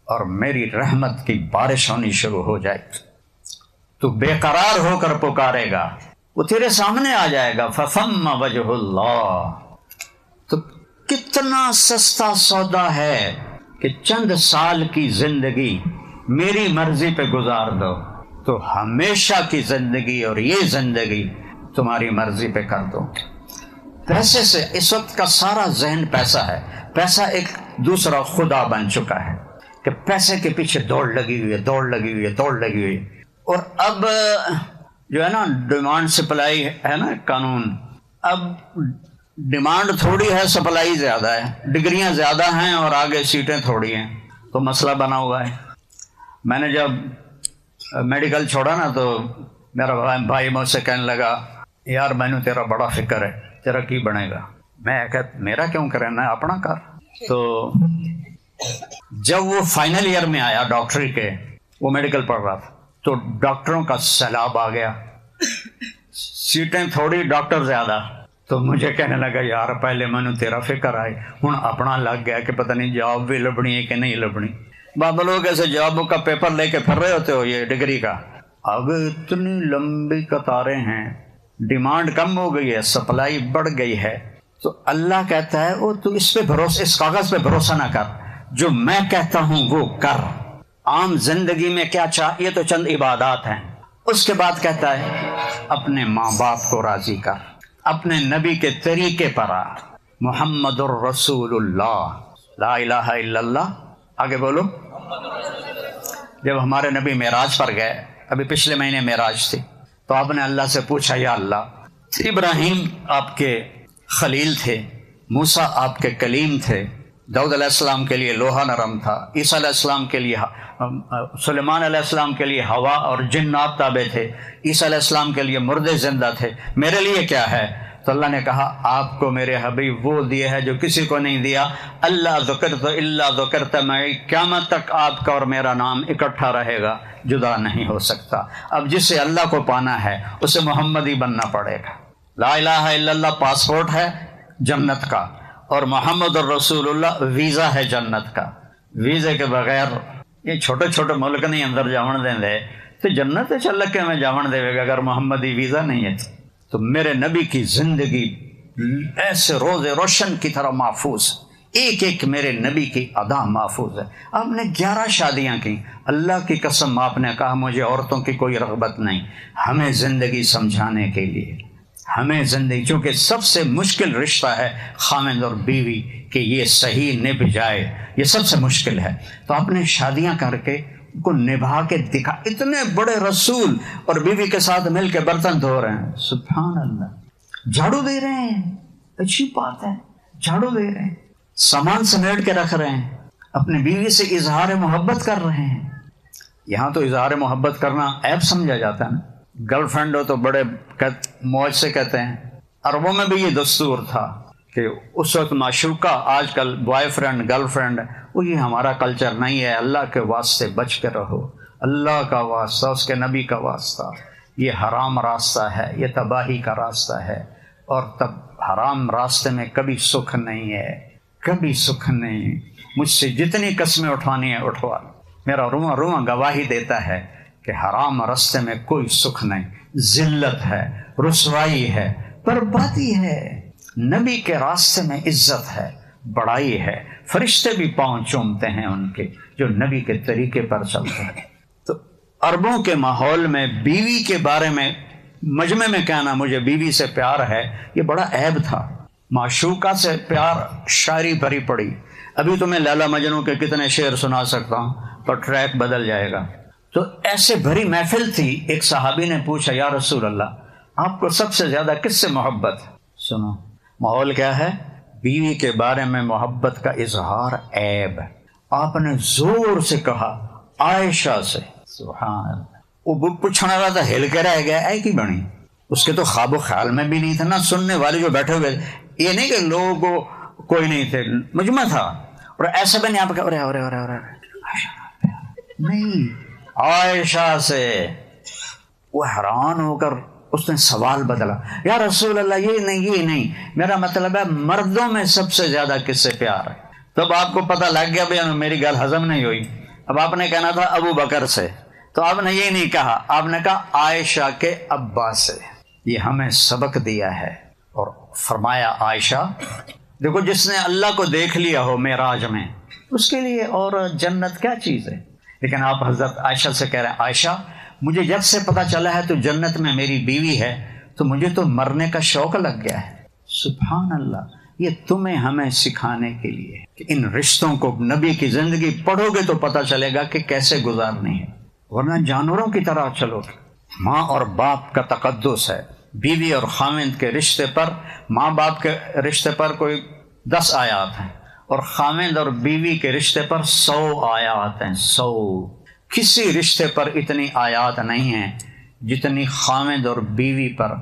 اور میری رحمت کی بارش ہونی شروع ہو جائے گی۔ تو بے قرار ہو کر پکارے گا، وہ تیرے سامنے آ جائے گا۔ فَثَمَّ وَجْهُ اللَّهِ، تو کتنا سستا سودا ہے کہ چند سال کی زندگی میری مرضی پہ گزار دو، تو ہمیشہ کی زندگی اور یہ زندگی تمہاری مرضی پہ کر دو۔ پیسے سے اس وقت کا سارا ذہن پیسہ ہے، پیسہ ایک دوسرا خدا بن چکا ہے کہ پیسے کے پیچھے دوڑ لگی ہوئی ہے، دوڑ لگی ہوئی ہے، دوڑ لگی ہوئی ہے۔ اور اب جو ہے نا ڈیمانڈ سپلائی ہے نا قانون، اب ڈیمانڈ تھوڑی ہے، سپلائی زیادہ ہے، ڈگریاں زیادہ ہیں اور آگے سیٹیں تھوڑی ہیں، تو مسئلہ بنا ہوا ہے۔ میں نے جب میڈیکل چھوڑا نا تو میرا بھائی مجھ سے کہنے لگا، یار میں نے تیرا بڑا فکر ہے، تیرا کی بنے گا؟ میں کہتا میرا کیوں کرے، میں اپنا کر۔ تو جب وہ فائنل ایئر میں آیا ڈاکٹری کے، وہ میڈیکل پڑھ رہا تھا، تو ڈاکٹروں کا سیلاب آ گیا، سیٹیں تھوڑی ڈاکٹر زیادہ، تو مجھے کہنے لگا یار پہلے میں تیرا فکر آئی، ہوں اپنا لگ گیا کہ پتہ نہیں جاب بھی لبنی ہے کہ نہیں لبنی۔ بابا لوگ ایسے جابوں کا پیپر لے کے پھر رہے ہوتے ہو یہ ڈگری کا، اب اتنی لمبی قطاریں ہیں، ڈیمانڈ کم ہو گئی ہے، سپلائی بڑھ گئی ہے، تو اللہ کہتا ہے وہ تو اس پہ بھروسہ، اس کاغذ پہ بھروسہ نہ کر، جو میں کہتا ہوں وہ کر۔ عام زندگی میں کیا یہ تو چند عبادات ہیں۔ اس کے بعد کہتا ہے اپنے ماں باپ کو راضی کر، اپنے نبی کے طریقے پر آ، محمد الرسول اللہ، لا الہ الا اللہ، آگے بولو۔ جب ہمارے نبی معراج پر گئے، ابھی پچھلے مہینے معراج تھی، تو آپ نے اللہ سے پوچھا یا اللہ، ابراہیم آپ کے خلیل تھے، موسیٰ آپ کے کلیم تھے، داؤد علیہ السلام کے لیے لوہا نرم تھا، عیسیٰ علیہ السلام کے لیے، سلیمان علیہ السلام کے لیے ہوا اور جنات تابع تھے، عیسیٰ علیہ السلام کے لیے مردے زندہ تھے، میرے لیے کیا ہے؟ تو اللہ نے کہا آپ کو میرے حبیب وہ دیے ہے جو کسی کو نہیں دیا، اللہ ذکرت الا ذکرت معی، قیامت تک آپ کا اور میرا نام اکٹھا رہے گا، جدا نہیں ہو سکتا۔ اب جسے اللہ کو پانا ہے اسے محمدی بننا پڑے گا۔ لا الہ الا اللہ پاسپورٹ ہے جنت کا، اور محمد الرسول اللہ ویزا ہے جنت کا۔ ویزے کے بغیر یہ چھوٹے چھوٹے ملک نہیں اندر جاون دیں دے، تو جنت چل کے میں جاون دے گا اگر محمدی ویزا نہیں ہے۔ تو میرے نبی کی زندگی ایسے روز روشن کی طرح محفوظ، ایک ایک میرے نبی کی ادا محفوظ ہے۔ آپ نے 11 شادیاں کی، اللہ کی قسم آپ نے کہا مجھے عورتوں کی کوئی رغبت نہیں، ہمیں زندگی سمجھانے کے لیے، ہمیں زندگی، چونکہ سب سے مشکل رشتہ ہے خامند اور بیوی کہ یہ صحیح نبھ جائے، یہ سب سے مشکل ہے۔ تو آپ نے شادیاں کر کے کو نبھا کے دکھا، اتنے بڑے رسول اور بیوی کے ساتھ مل کے برتن دھو رہے ہیں، سبحان اللہ، جھاڑو دے رہے ہیں، اچھی بات ہے، جھاڑو دے رہے ہیں، سامان سمیٹ کے رکھ رہے ہیں، اپنی بیوی سے اظہار محبت کر رہے ہیں۔ یہاں تو اظہار محبت کرنا عیب سمجھا جاتا ہے نا، گرل فرینڈ ہو تو بڑے موج سے کہتے ہیں۔ عربوں میں بھی یہ دستور تھا کہ اس وقت معشوقہ، آج کل بوائے فرینڈ گرل فرینڈ، وہ یہ ہمارا کلچر نہیں ہے۔ اللہ کے واسطے بچ کے رہو، اللہ کا واسطہ، اس کے نبی کا واسطہ، یہ حرام راستہ ہے، یہ تباہی کا راستہ ہے، اور تب حرام راستے میں کبھی سکھ نہیں ہے، کبھی سکھ نہیں۔ مجھ سے جتنی قسمیں اٹھوانی ہے اٹھوا، میرا رواں رواں گواہی دیتا ہے کہ حرام راستے میں کوئی سکھ نہیں، ذلت ہے، رسوائی ہے، بربادی ہے۔ نبی کے راستے میں عزت ہے، بڑائی ہے، فرشتے بھی پاؤں چومتے ہیں ان کے جو نبی کے طریقے پر چلتے ہیں۔ تو عربوں کے ماحول میں بیوی کے بارے میں مجمع میں کہنا مجھے بیوی سے پیار ہے، یہ بڑا عیب تھا۔ معشوقہ سے پیار شاعری بھری پڑی، ابھی تمہیں لیلا مجنوں کے کتنے شعر سنا سکتا ہوں پر ٹریک بدل جائے گا۔ تو ایسے بھری محفل تھی، ایک صحابی نے پوچھا یا رسول اللہ، آپ کو سب سے زیادہ کس سے محبت ہے؟ سنو ماحول کیا ہے، بیوی کے بارے میں محبت کا اظہار عیب. آپ نے زور سے کہا عائشہ سے. سبحان اللہ. وہ پوچھنے والا تھا ہل کے رہ گیا اے کی بنی. اس کے تو خواب و خیال میں بھی نہیں تھا. نہ سننے والے جو بیٹھے ہوئے یہ نہیں کہ لوگ کوئی نہیں تھے, مجمع تھا. اور ایسا بھی نہیں آپ کا نہیں عائشہ سے. وہ حیران ہو کر اس نے سوال بدلا, یا رسول اللہ یہ نہیں, میرا مطلب ہے مردوں میں سب سے زیادہ کس سے پیار ہے. تب آپ کو پتہ لگ گیا بھی میری گل ہضم نہیں ہوئی. اب آپ نے کہنا تھا ابو بکر سے, تو آپ نے یہ نہیں کہا, آپ نے کہا عائشہ کے ابا سے. یہ ہمیں سبق دیا ہے. اور فرمایا عائشہ دیکھو جس نے اللہ کو دیکھ لیا ہو معراج میں اس کے لیے اور جنت کیا چیز ہے. لیکن آپ حضرت عائشہ سے کہہ رہے ہیں عائشہ مجھے جب سے پتہ چلا ہے تو جنت میں میری بیوی ہے تو مجھے تو مرنے کا شوق لگ گیا ہے. سبحان اللہ. یہ تمہیں ہمیں سکھانے کے لیے کہ ان رشتوں کو نبی کی زندگی پڑھو گے تو پتہ چلے گا کہ کیسے گزارنی ہے, ورنہ جانوروں کی طرح چلو گے. ماں اور باپ کا تقدس ہے. بیوی اور خاوند کے رشتے پر, ماں باپ کے رشتے پر کوئی 10 آیات ہیں اور خاوند اور بیوی کے رشتے پر 100 آیات ہیں. 100. کسی رشتے پر اتنی آیات نہیں ہیں جتنی خاوند اور بیوی پر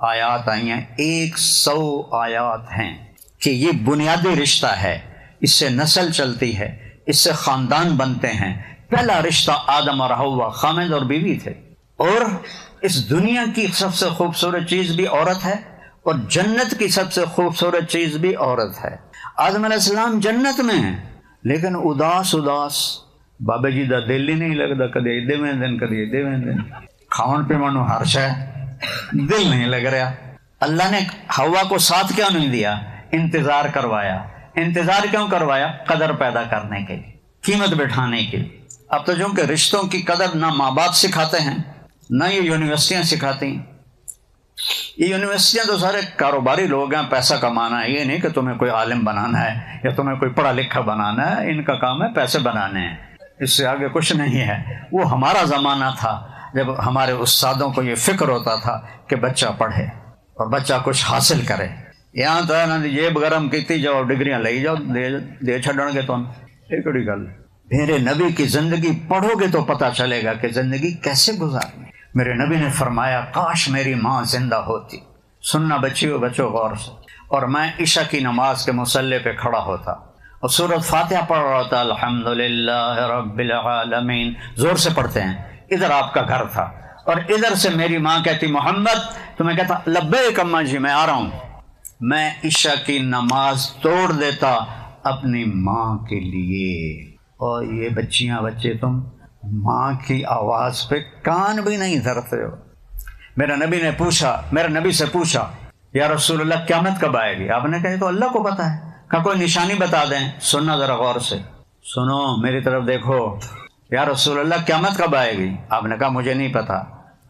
آیات آئی ہیں. 100 آیات ہیں کہ یہ بنیادی رشتہ ہے, اس سے نسل چلتی ہے, اس سے خاندان بنتے ہیں. پہلا رشتہ آدم اور حوا خاوند اور بیوی تھے. اور اس دنیا کی سب سے خوبصورت چیز بھی عورت ہے اور جنت کی سب سے خوبصورت چیز بھی عورت ہے. آدم علیہ السلام جنت میں ہیں لیکن اداس بابا جی دا دل ہی نہیں لگتا. کدی ایدے میں دن کدی ایدے میں دن, کھاؤن پیمانو ہر شے دل نہیں لگ رہا. اللہ نے حوا کو ساتھ کیوں نہیں دیا؟ انتظار کروایا. انتظار کیوں کروایا؟ قدر پیدا کرنے کے لیے, قیمت بٹھانے کے لیے. اب تو جو کہ رشتوں کی قدر نہ ماں باپ سکھاتے ہیں نہ یہ یونیورسٹیاں سکھاتی ہیں. یہ یونیورسٹیاں تو سارے کاروباری لوگ ہیں, پیسہ کمانا ہے. یہ نہیں کہ تمہیں کوئی عالم بنانا ہے یا تمہیں کوئی پڑھا لکھا بنانا ہے. ان کا کام ہے پیسے بنانے ہیں, اس سے آگے کچھ نہیں ہے. وہ ہمارا زمانہ تھا جب ہمارے استادوں کو یہ فکر ہوتا تھا کہ بچہ پڑھے اور بچہ کچھ حاصل کرے. یہاں تو ہے نا جیب گرم کیتی جاؤ, ڈگریاں لے جاؤ, دے چھڑن گے. تم یہ کڑی گل. میرے نبی کی زندگی پڑھو گے تو پتہ چلے گا کہ زندگی کیسے گزارنی. میرے نبی نے فرمایا کاش میری ماں زندہ ہوتی. سننا بچوں غور سے. اور میں عشاء کی نماز کے مصلی پہ کھڑا ہوتا اور سورۃ فاتحہ پڑھ رہا ہوتا. الحمدللہ رب العالمین زور سے پڑھتے ہیں. ادھر آپ کا گھر تھا اور ادھر سے میری ماں کہتی محمد, تو میں کہتا لبیک اماں جی میں آ رہا ہوں. میں عشاء کی نماز توڑ دیتا اپنی ماں کے لیے. اور یہ بچیاں بچے تم ماں کی آواز پہ کان بھی نہیں دھرتے ہو. میرے نبی سے پوچھا یا رسول اللہ قیامت کب آئے گی؟ آپ نے کہا تو اللہ کو پتہ ہے. کہا کوئی نشانی بتا دیں. سننا ذرا غور سے, سنو میری طرف دیکھو. یا رسول اللہ قیامت کب آئے گی؟ آپ نے کہا مجھے نہیں پتا.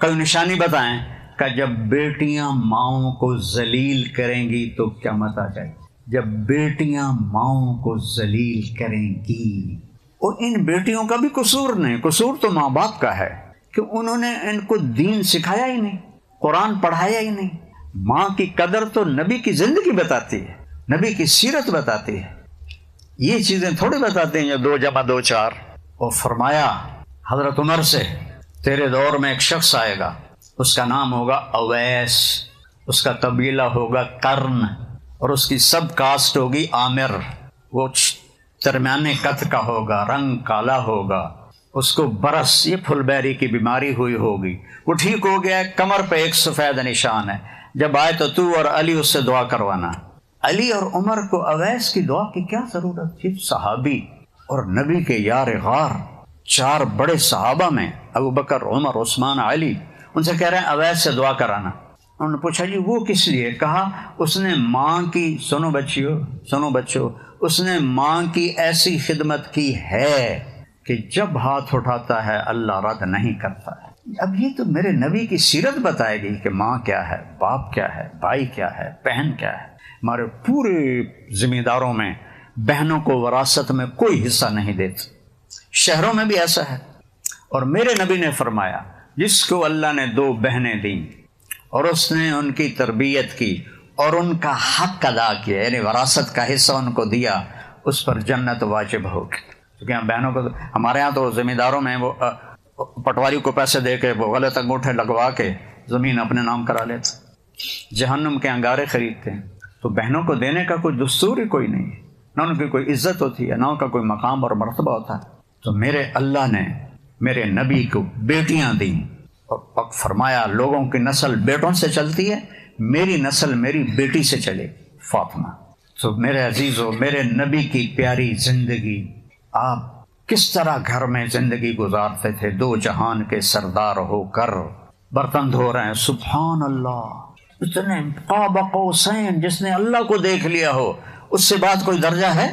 کوئی نشانی بتائیں. کہ جب بیٹیاں ماؤں کو ذلیل کریں گی تو قیامت آ جائے گی. جب بیٹیاں ماؤں کو ذلیل کریں گی. اور ان بیٹیوں کا بھی قصور نہیں, قصور تو ماں باپ کا ہے کہ انہوں نے ان کو دین سکھایا ہی نہیں, قرآن پڑھایا ہی نہیں. ماں کی قدر تو نبی کی زندگی بتاتی ہے, نبی کی سیرت بتاتی ہے. یہ چیزیں تھوڑی بتاتے ہیں 2 + 2 = 4. اور فرمایا حضرت عمر سے تیرے دور میں ایک شخص آئے گا, اس کا نام ہوگا اویس, اس کا قبیلہ ہوگا قرن اور اس کی سب کاسٹ ہوگی عامر. وہ درمیانے قد کا ہوگا, رنگ کالا ہوگا, اس کو برس یہ پھل بیری کی بیماری ہوئی ہوگی. وہ ٹھیک ہو گیا, کمر پہ ایک سفید نشان ہے. جب آئے تو اور علی اس سے دعا کروانا. علی اور عمر کو اویس کی دعا کی کیا ضرورت تھی؟ صحابی اور نبی کے یار غار 4 بڑے صحابہ میں ابو بکر, عمر, عثمان, علی, ان سے کہہ رہے ہیں اویس سے دعا کرانا. انہوں نے پوچھا جی وہ کس لیے؟ کہا اس نے ماں کی, سنو بچوں, اس نے ماں کی ایسی خدمت کی ہے کہ جب ہاتھ اٹھاتا ہے اللہ رد نہیں کرتا ہے. اب یہ تو میرے نبی کی سیرت بتائے گی کہ ماں کیا ہے, باپ کیا ہے, بھائی کیا ہے, بہن کیا ہے. ہمارے پورے ذمہ داروں میں بہنوں کو وراثت میں کوئی حصہ نہیں دیتے. شہروں میں بھی ایسا ہے. اور میرے نبی نے فرمایا جس کو اللہ نے 2 بہنیں دیں اور اس نے ان کی تربیت کی, اور ان کا حق ادا کیا، یعنی وراثت کا حصہ ان کو دیا، اس پر جنت واجب ہوگی۔ کیونکہ ہم بہنوں کو، ہمارے ہاں تو زمینداروں میں وہ پٹواری کو پیسے دے کے وہ غلط انگوٹھے لگوا کے زمین اپنے نام کرا لیتے، جہنم کے انگارے خریدتے ہیں۔ تو بہنوں کو دینے کا کوئی دستور ہی کوئی نہیں ہے، نہ ان کی کوئی عزت ہوتی ہے، نہ ان کا کوئی مقام اور مرتبہ ہوتا ہے۔ تو میرے اللہ نے میرے نبی کو بیٹیاں دیں، اور فرمایا لوگوں کی نسل بیٹوں سے چلتی ہے، میری نسل میری بیٹی سے چلے، فاطمہ۔ تو میرے عزیزو، میرے نبی کی پیاری زندگی، آپ کس طرح گھر میں زندگی گزارتے تھے، دو جہان کے سردار ہو کر برتن دھو رہے ہیں، سبحان اللہ، اتنے قاب قوسین، جس نے اللہ کو دیکھ لیا ہو اس سے بات کوئی درجہ ہے؟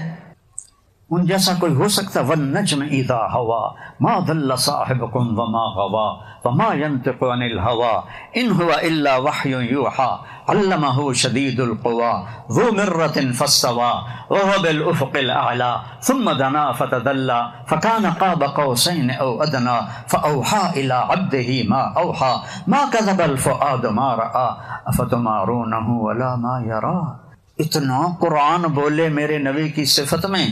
ان جیسا کوئی ہو سکتا؟ وَالنَّجْمِ إِذَا هَوَى مَا ضَلَّ صَاحِبُكُمْ وَمَا غَوَى وَمَا يَنطِقُ عَنِ الْهَوَى إِنْ هُوَ إِلَّا وَحْيٌ يُوحَى عَلَّمَهُ شَدِيدُ الْقُوَى ذُو مِرَّةٍ فَاسْتَوَى وَهُوَ بِالْأُفُقِ الْأَعْلَى ثُمَّ دَنَا فَتَدَلَّى فَكَانَ قَابَ قَوْسَيْنِ أَوْ أَدْنَى فَأَوْحَى إِلَىٰ عَبْدِهِ مَا أَوْحَى مَا كَذَبَ الْفُؤَادُ مَا رَأَىٰ أَفَتُمَارُونَهُ عَلَىٰ مَا يَرَىٰ۔ اتنا قرآن بولے میرے نبی کی صفت میں،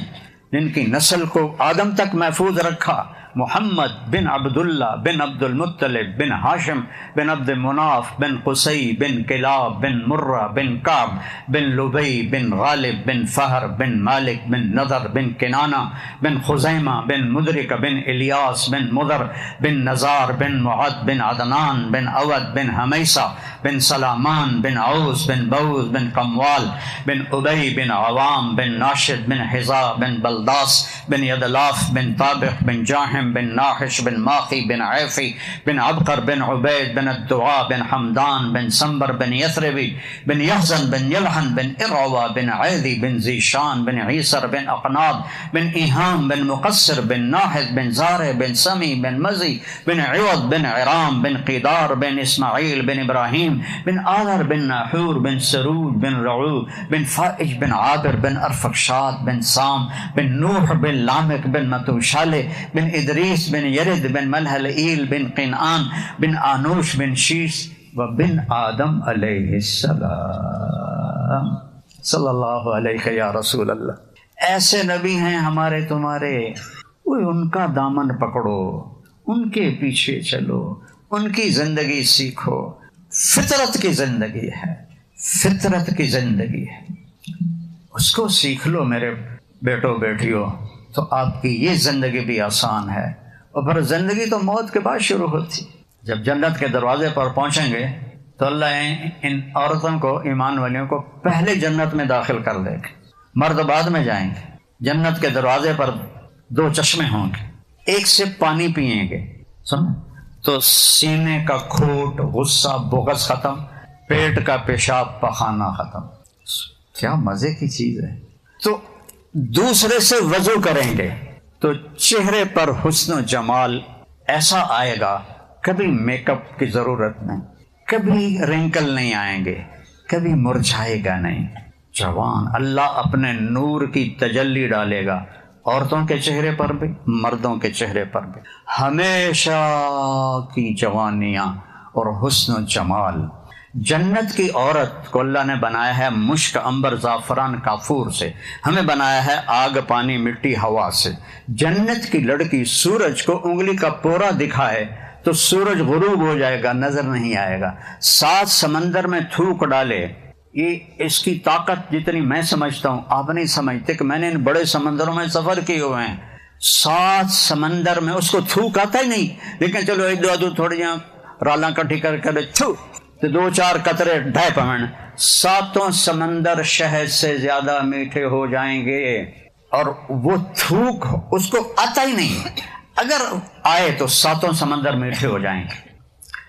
جن کی نسل کو آدم تک محفوظ رکھا، محمد بن عبداللہ بن عبد المطلب بن ہاشم بن عبد مناف بن قصی بن کلاب بن مرہ بن کعب بن لبی بن غالب بن فہر بن مالک بن نضر بن کنانہ بن خزیمہ بن مدرک بن الیاس بن مضر بن نزار بن معد بن عدنان بن اود بن حمیسہ بن سلامان بن عوس بن بوز بن قموال بن ابی بن عوام بن ناشد بن حزا بن بلداس بن یدلاف بن طابق بن جاہم بن ناحش بن ماخی بن عیفی بن عبقر بن عبید بن الدعاء بن حمدان بن سنبر بن یثربی بن یحزن بن یلحن بن ارعوا بن عیدی بن زیشان بن عیسر بن اقناب بن ایہام بن مقصر بن ناحد بن زارع بن سمی بن مزی بن عوض بن عرام بن قیدار بن اسماعیل بن ابراہیم بن آذر بن ناحور بن سروج بن رعو بن فائج بن عابر بن ارفقشاد بن سام بن نوح بن لامک بن متوشالہ بن ادریس بن یرد بن ملحلئیل بن قنعان بن آنوش بن شیش و بن آدم علیہ السلام صلی اللہ علیہ یا رسول اللہ۔ ایسے نبی ہیں ہمارے تمہارے، ان کا دامن پکڑو، ان کے پیچھے چلو، ان کی زندگی سیکھو۔ فطرت کی زندگی ہے، فطرت کی زندگی ہے، اس کو سیکھ لو میرے بیٹو بیٹیوں، تو آپ کی یہ زندگی بھی آسان ہے۔ اور پھر زندگی تو موت کے بعد شروع ہوتی، جب جنت کے دروازے پر پہنچیں گے تو اللہ ان عورتوں کو، ایمان والیوں کو پہلے جنت میں داخل کر دے گا، مرد بعد میں جائیں گے۔ جنت کے دروازے پر دو چشمے ہوں گے، ایک سے پانی پئیں گے، سن تو سینے کا کھوٹ، غصہ، بغض ختم، پیٹ کا پیشاب پخانہ ختم۔ کیا مزے کی چیز ہے۔ تو دوسرے سے وضو کریں گے تو چہرے پر حسن و جمال ایسا آئے گا، کبھی میک اپ کی ضرورت نہیں، کبھی رنکل نہیں آئیں گے، کبھی مرجھائے گا نہیں، جوان۔ اللہ اپنے نور کی تجلی ڈالے گا عورتوں کے چہرے پر بھی، مردوں کے چہرے پر بھی، ہمیشہ کی جوانیاں اور حسن و جمال۔ جنت کی عورت کو اللہ نے بنایا ہے مشک، عنبر، زعفران، کافور سے، ہمیں بنایا ہے آگ، پانی، مٹی، ہوا سے۔ جنت کی لڑکی سورج کو انگلی کا پورا دکھائے تو سورج غروب ہو جائے گا، نظر نہیں آئے گا۔ 7 سمندر میں تھوک ڈالے، یہ اس کی طاقت جتنی میں سمجھتا ہوں آپ نہیں سمجھتے، کہ میں نے ان بڑے سمندروں میں سفر کیے ہوئے ہیں، 7 سمندر میں اس کو تھوک آتا ہی نہیں، لیکن چلو ایک دو تھوڑی رالاں کٹھی کر چھو تو 2-4 قطرے ڈھائے پہن، 7 سمندر شہد سے زیادہ میٹھے ہو جائیں گے، اور وہ تھوک اس کو آتا ہی نہیں، اگر آئے تو 7 سمندر میٹھے ہو جائیں گے۔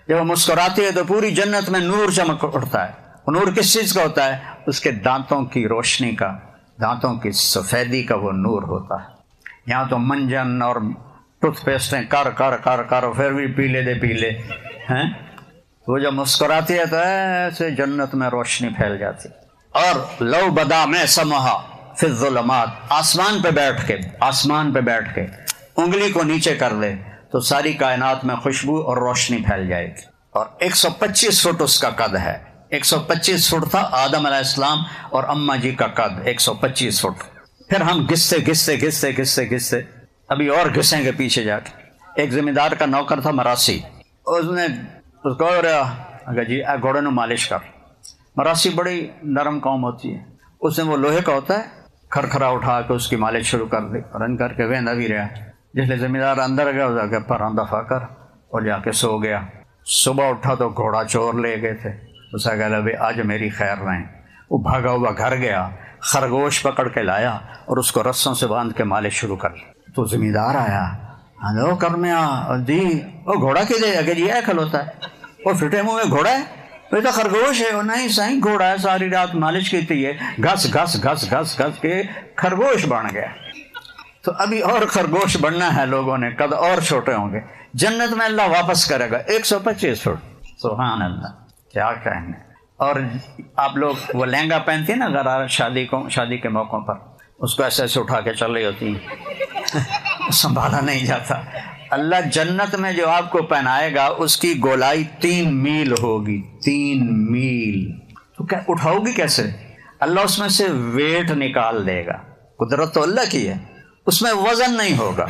جب وہ مسکراتی ہے تو پوری جنت میں نور چمک اٹھتا ہے۔ نور کس چیز کا ہوتا ہے؟ اس کے دانتوں کی روشنی کا، دانتوں کی سفیدی کا وہ نور ہوتا ہے۔ یہاں تو منجن اور ٹوتھ پیسٹیں کر کر کر کر پھر بھی پیلے دے پیلے ہیں، وہ جب مسکراتی ہے تو ایسے جنت میں روشنی پھیل جاتی۔ اور لو بدا میں سمہا فی الظلمات، آسمان پہ بیٹھ کے انگلی کو نیچے کر لے تو ساری کائنات میں خوشبو اور روشنی پھیل جائے گی۔ اور 125 فٹ اس کا قد ہے، 125 فٹ تھا آدم علیہ السلام اور اماں جی کا قد 125 فٹ. پھر ہم گھستے ابھی اور گھسیں گے پیچھے جا کے. ایک زمیندار کا نوکر تھا مراسی، اس نے اس کو اگر جی گھوڑے نو مالش کر. مراسی بڑی نرم قوم ہوتی ہے، اس نے وہ لوہے کا ہوتا ہے کھرکھرا اٹھا کے اس کی مالش شروع کر دی، رن کر کے ویندا بھی رہا. جس لئے زمیندار اندر گیا جا کے پراں دفع کر اور جا کے سو گیا. صبح اٹھا تو گھوڑا چور لے گئے تھے. اس نے کہا بھائی آج میری خیر رہیں. وہ بھاگا ہوا گھر گیا، خرگوش پکڑ کے لایا اور اس کو رسوں سے باندھ کے مالش شروع کر لی. تو زمیندار آیا، ہلو کرمیا جی وہ گھوڑا کی دے اگر جی کھلوتا ہے وہ پھٹے منہ میں گھوڑا ہے، وہ تو خرگوش ہے. نہیں سائیں گھوڑا ہے، ساری رات مالش کی تھی، گھس گھس گھس گھس گھس کے خرگوش بن گیا. تو ابھی اور خرگوش بننا ہے لوگوں نے، قد اور چھوٹے ہوں گے. جنت میں اللہ واپس کرے گا 125 فٹ. سبحان اللہ، کیا کہیں گے. اور آپ لوگ وہ لہنگا پہنتے ہیں نا غرار شادی کے موقعوں پر، اس کو ایسے ایسے اٹھا کے چل رہی ہوتی ہیں، سنبھالا نہیں جاتا. اللہ جنت میں جو آپ کو پہنائے گا اس کی گولائی 3 میل ہوگی. 3 میل تو کیا اٹھاؤ گی کیسے؟ اللہ اس میں سے ویٹ نکال دے گا. قدرت تو اللہ کی ہے، اس میں وزن نہیں ہوگا.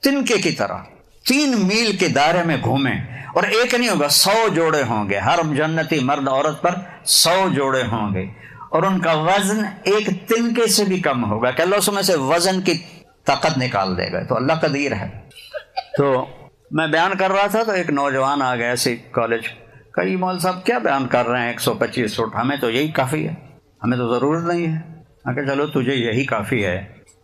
تنکے کی طرح 3 میل کے دائرے میں گھومیں، اور ایک نہیں ہوگا، 100 جوڑے ہوں گے. ہر جنتی مرد عورت پر 100 جوڑے ہوں گے، اور ان کا وزن ایک تنکے سے بھی کم ہوگا کہ اللہ اس میں سے وزن کی طاقت نکال دے گا. تو اللہ قدیر ہے. تو میں بیان کر رہا تھا تو ایک نوجوان آ گیا ایسے کالج کا، یہ مول صاحب کیا بیان کر رہے ہیں 125 فٹ، ہمیں تو یہی کافی ہے، ہمیں تو ضرورت نہیں ہے. میں کہا چلو تجھے یہی کافی ہے،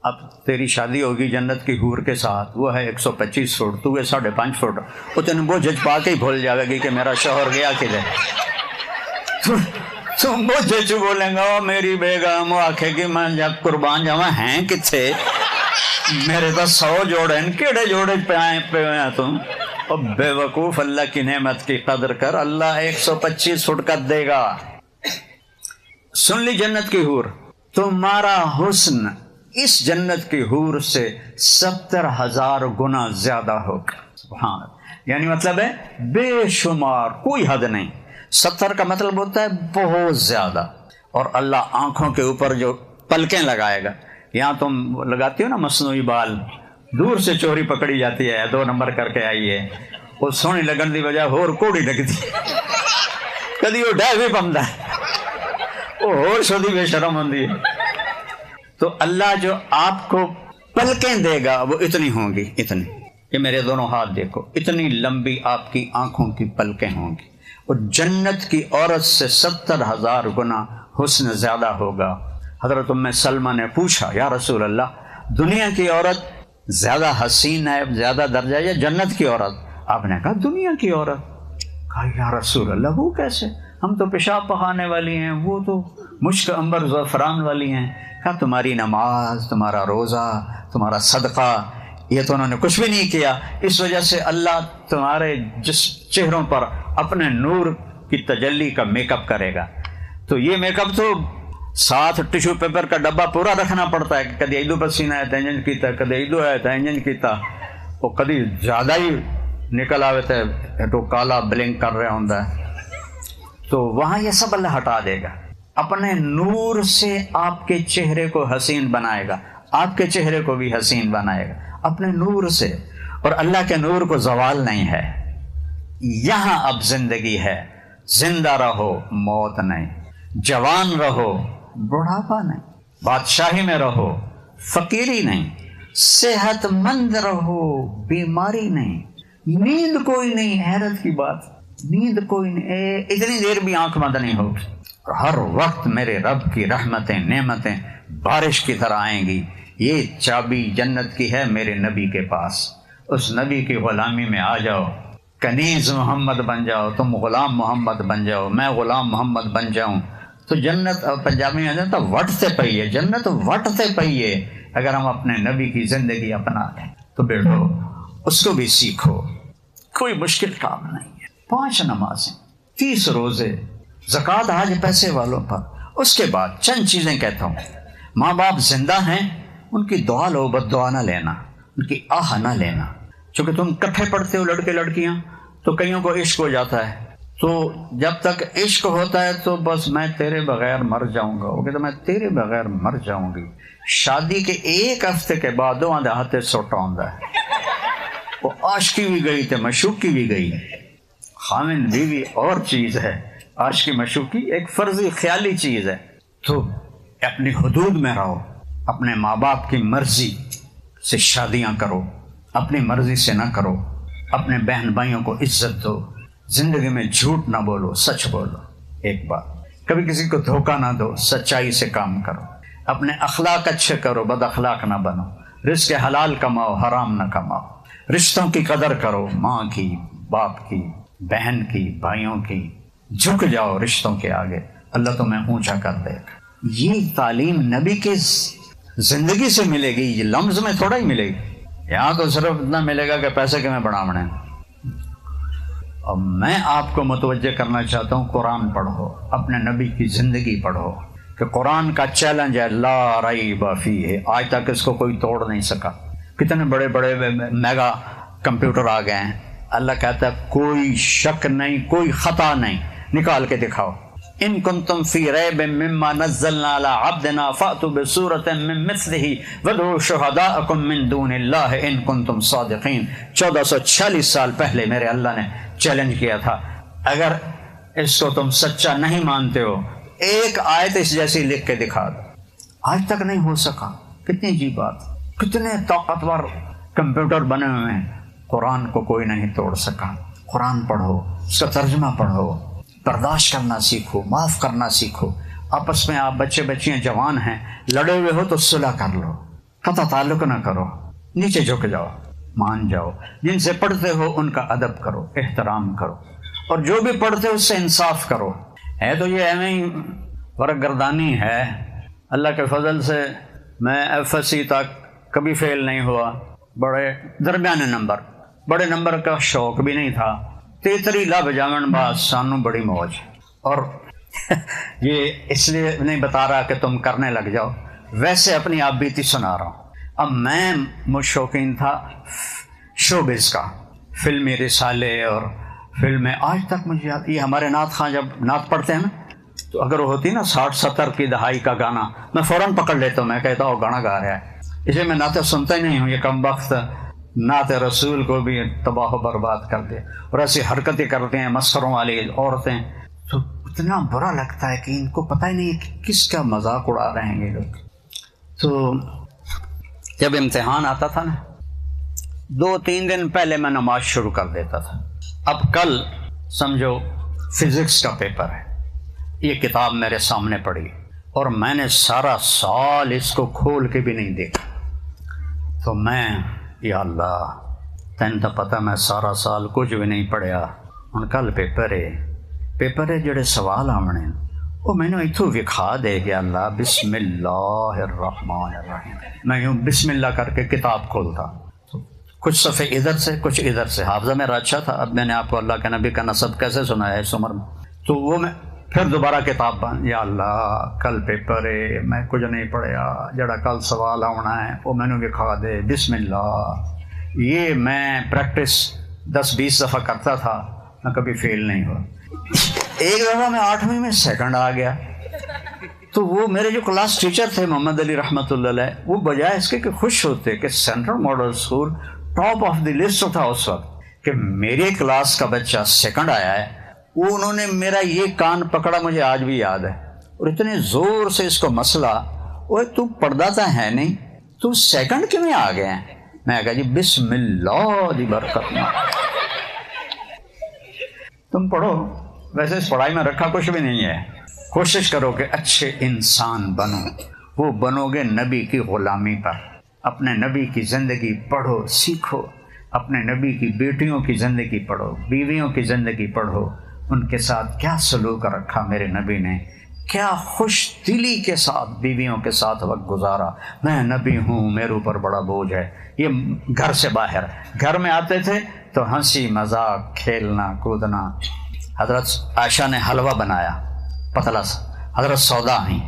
اب تیری شادی ہوگی جنت کی حور کے ساتھ، وہ ہے 125 فٹ، تو ہے 5.5 فٹ. وہ تین وہ جج پا کے ہی بھول جائے گی کہ میرا شوہر گیا کدھر. تم وہ جج بولیں گا میری بیگم، وہ آکھے گی میں جب قربان جاواں ہیں کتھے، میرے تو 100 جوڑے ہیں، کیڑے جوڑے پہ آئے تم. اور بے وقوف، اللہ کی نعمت کی قدر کر، اللہ 125 فٹ کا دے گا. سن لی جنت کی حور، تمہارا حسن اس جنت کی حور سے 70,000 گنا زیادہ ہوگا. سبحان اللہ، یعنی مطلب ہے بے شمار، کوئی حد نہیں. 70 کا مطلب ہوتا ہے بہت زیادہ. اور اللہ آنکھوں کے اوپر جو پلکیں لگائے گا، یہاں تم لگاتی ہو نا مصنوعی بال، دور سے چوری پکڑی جاتی ہے، 2 نمبر کر کے آئیے، وہ سونی لگن دی وجہ ہور کوڑی لگتی، کدی وہ ڈہ بھی پمدا ہے، وہ ہور شودی بے شرم ہوندی ہے. تو اللہ جو آپ کو پلکیں دے گا وہ اتنی ہوں گی، اتنی، یہ میرے دونوں ہاتھ دیکھو، اتنی لمبی آپ کی آنکھوں کی پلکیں ہوں گی. اور جنت کی عورت سے 70,000 گنا حسن زیادہ ہوگا. حضرت ام سلمہ نے پوچھا یا رسول اللہ، دنیا کی عورت زیادہ حسین ہے، زیادہ درجہ، یا جنت کی عورت؟ آپ نے کہا دنیا کی عورت. کہا یا رسول اللہ وہ کیسے، ہم تو پیشاب پخانے والی ہیں، وہ تو مشک عنبر زعفران والی ہیں. کہا تمہاری نماز، تمہارا روزہ، تمہارا صدقہ، یہ تو انہوں نے کچھ بھی نہیں کیا، اس وجہ سے اللہ تمہارے جس چہروں پر اپنے نور کی تجلی کا میک اپ کرے گا. تو یہ میک اپ تو ساتھ ٹیشو پیپر کا ڈبہ پورا رکھنا پڑتا ہے، کدی ایدو پسینہ ہے تینجن کیتا، کدی ایدو ہے تینجن کیتا، وہ کدی زیادہ ہی نکل آوے تھے تو کالا بلنک کر رہا ہوں. تو وہاں یہ سب اللہ ہٹا دے گا، اپنے نور سے آپ کے چہرے کو حسین بنائے گا، آپ کے چہرے کو بھی حسین بنائے گا اپنے نور سے. اور اللہ کے نور کو زوال نہیں ہے. یہاں اب زندگی ہے، زندہ رہو، موت نہیں، جوان رہو، بڑھاپا نہیں، بادشاہی میں رہو، فقیری نہیں، صحت مند رہو، بیماری نہیں، نیند کوئی نہیں. حیرت کی بات، نیند کوئی نہیں، اتنی دیر بھی آنکھ بند نہیں ہوگی. ہر وقت میرے رب کی رحمتیں، نعمتیں بارش کی طرح آئیں گی. یہ چابی جنت کی ہے میرے نبی کے پاس. اس نبی کی غلامی میں آ جاؤ، کنیز محمد بن جاؤ، تم غلام محمد بن جاؤ، میں غلام محمد بن جاؤں. تو جنت پنجابی میں تو وٹتے پئیے، جنت وٹتے پئیے. اگر ہم اپنے نبی کی زندگی اپنا لیں تو بیٹھو اس کو بھی سیکھو، کوئی مشکل کام نہیں ہے. 5 نمازیں، 30 روزے، زکوٰۃ حج پیسے والوں پر. اس کے بعد چند چیزیں کہتا ہوں. ماں باپ زندہ ہیں، ان کی دعا لو، بد دعا نہ لینا، ان کی آہ نہ لینا. چونکہ تم کٹھے پڑھتے ہو لڑکے لڑکیاں، تو کئیوں کو عشق ہو جاتا ہے، تو جب تک عشق ہوتا ہے تو بس میں تیرے بغیر مر جاؤں گا، وہ کہتا میں تیرے بغیر مر جاؤں گی۔ شادی کے ایک ہفتے کے بعد دو آدھے ہاتھے سوٹا ہوندا ہے، وہ عاشقی بھی گئی تے مشوقی بھی گئی۔ خامن بیوی اور چیز ہے، عاشقی مشوقی ایک فرضی خیالی چیز ہے۔ تو اپنی حدود میں رہو، اپنے ماں باپ کی مرضی سے شادیاں کرو، اپنی مرضی سے نہ کرو، اپنے بہن بھائیوں کو عزت دو، زندگی میں جھوٹ نہ بولو، سچ بولو۔ ایک بات، کبھی کسی کو دھوکہ نہ دو، سچائی سے کام کرو، اپنے اخلاق اچھے کرو، بد اخلاق نہ بنو، رزق حلال کماؤ، حرام نہ کماؤ، رشتوں کی قدر کرو، ماں کی، باپ کی، بہن کی، بھائیوں کی، جھک جاؤ رشتوں کے آگے، اللہ تمہیں اونچا کر دے گا۔ یہ تعلیم نبی کی زندگی سے ملے گی، یہ لفظ میں تھوڑا ہی ملے گی۔ یہاں تو صرف اتنا ملے گا کہ پیسے کے میں بڑھاونے۔ اور میں آپ کو متوجہ کرنا چاہتا ہوں، قرآن پڑھو، اپنے نبی کی زندگی پڑھو، کہ قرآن کا چیلنج ہے لا ریب فیہ، آج تک اس کو کوئی توڑ نہیں سکا۔ کتنے بڑے بڑے میگا کمپیوٹر آ گئے ہیں، اللہ کہتا ہے کوئی شک نہیں، کوئی خطا نہیں، نکال کے دکھاؤ۔ ان کنتم فی ریب مما نزلنا علی عبدنا فأتوا بسورۃ من مثلہ وادعوا شہداءکم من دون اللہ ان کنتم صادقین۔ 1446 سال پہلے میرے اللہ نے چیلنج کیا تھا، اگر اس کو تم سچا نہیں مانتے ہو ایک آیت اس جیسی لکھ کے دکھا دو۔ آج تک نہیں ہو سکا۔ کتنی عجیب بات، کتنے طاقتور کمپیوٹر بنے ہوئے ہیں، قرآن کو کوئی نہیں توڑ سکا۔ قرآن پڑھو، اس کا ترجمہ پڑھو، برداشت کرنا سیکھو، معاف کرنا سیکھو۔ آپس میں آپ بچے بچیاں جوان ہیں، لڑے ہوئے ہو تو صلح کر لو، قطع تعلق نہ کرو، نیچے جھک جاؤ، مان جاؤ۔ جن سے پڑھتے ہو ان کا ادب کرو، احترام کرو، اور جو بھی پڑھتے ہو اس سے انصاف کرو۔ ہے تو یہ ایویں ہی ورق گردانی ہے۔ اللہ کے فضل سے میں ایف ایس سی تک کبھی فیل نہیں ہوا، بڑے درمیانے نمبر، بڑے نمبر کا شوق بھی نہیں تھا۔ تیتری لا بجاون بعد سانو بڑی موج۔ اور یہ اس لیے نہیں بتا رہا کہ تم کرنے لگ جاؤ، ویسے اپنی آپ بیتی سنا رہا ہوں۔ اب میں شوقین تھا شوبز کا، فلمی رسالے اور فلمیں، آج تک مجھے یاد، یہ ہمارے نعت خواں جب نعت پڑھتے ہیں نا تو اگر وہ ہوتی نا 60-70 کی دہائی کا گانا، میں فوراً پکڑ لیتا ہوں، میں کہتا ہوں گانا گا رہا ہے، اسے میں نعتیں سنتا ہی نہیں ہوں۔ یہ کم وقت نعت رسول کو بھی تباہ و برباد کر دے، اور ایسی حرکتیں کرتے ہیں مسخروں والی عورتیں، تو اتنا برا لگتا ہے کہ ان کو پتہ ہی نہیں کہ کس کا مذاق اڑا رہے ہیں یہ لوگ۔ تو جب امتحان آتا تھا نا 2-3 دن پہلے میں نماز شروع کر دیتا تھا۔ اب کل سمجھو فزکس کا پیپر ہے، یہ کتاب میرے سامنے پڑی اور میں نے سارا سال اس کو کھول کے بھی نہیں دیکھا۔ تو میں یا اللہ تین تو پتہ میں سارا سال کچھ بھی نہیں پڑھیا، ہن کل پیپر ہے جڑے سوال آمنے وہ میں نے اتھو وکھا دے گیا۔ اللہ بسم اللہ الرحمن الرحیم، میں یوں بسم اللہ کر کے کتاب کھولتا، کچھ صفحے ادھر سے کچھ ادھر سے، حافظہ میرا اچھا تھا۔ اب میں نے آپ کو اللہ کے نبی کا نسب کیسے سنایا اس عمر میں، تو وہ میں پھر دوبارہ کتاب بند، یا اللہ کل پیپر ہے میں کچھ نہیں پڑھیا، جڑا کل سوال آنا ہے وہ میں نے وکھا دے بسم اللہ۔ یہ میں پریکٹس 10-20 دفعہ کرتا تھا، میں کبھی فیل نہیں ہوا۔ ایک دفعہ میں 8ویں میں سیکنڈ آ گیا، تو وہ میرے جو کلاس ٹیچر تھے محمد علی رحمۃ اللہ علیہ، وہ بجائے اس کے کہ خوش ہوتے کہ central model school top of the list تھا اس وقت کہ میرے کلاس کا بچہ سیکنڈ آیا ہے، وہ انہوں نے میرا یہ کان پکڑا، مجھے آج بھی یاد ہے، اور اتنے زور سے اس کو مسئلہ، اوے تو پڑھتا تھا ہے نہیں، تو سیکنڈ کیوں میں آ گیا ہے؟ میں کہا جی بسم اللہ دی برکت میں، تم پڑھو۔ ویسے اس پڑھائی میں رکھا کچھ بھی نہیں ہے، کوشش کرو کہ اچھے انسان بنو، وہ بنو گے نبی کی غلامی پر۔ اپنے نبی کی زندگی پڑھو، سیکھو، اپنے نبی کی بیٹیوں کی زندگی پڑھو، بیویوں کی زندگی پڑھو، ان کے ساتھ کیا سلوک رکھا میرے نبی نے، کیا خوش دلی کے ساتھ بیویوں کے ساتھ وقت گزارا۔ میں نبی ہوں، میرے اوپر بڑا بوجھ ہے۔ یہ گھر سے باہر، گھر میں آتے تھے تو ہنسی مذاق، کھیلنا کودنا۔ حضرت عائشہ نے حلوہ بنایا پتلا سا، حضرت سودا آئیں،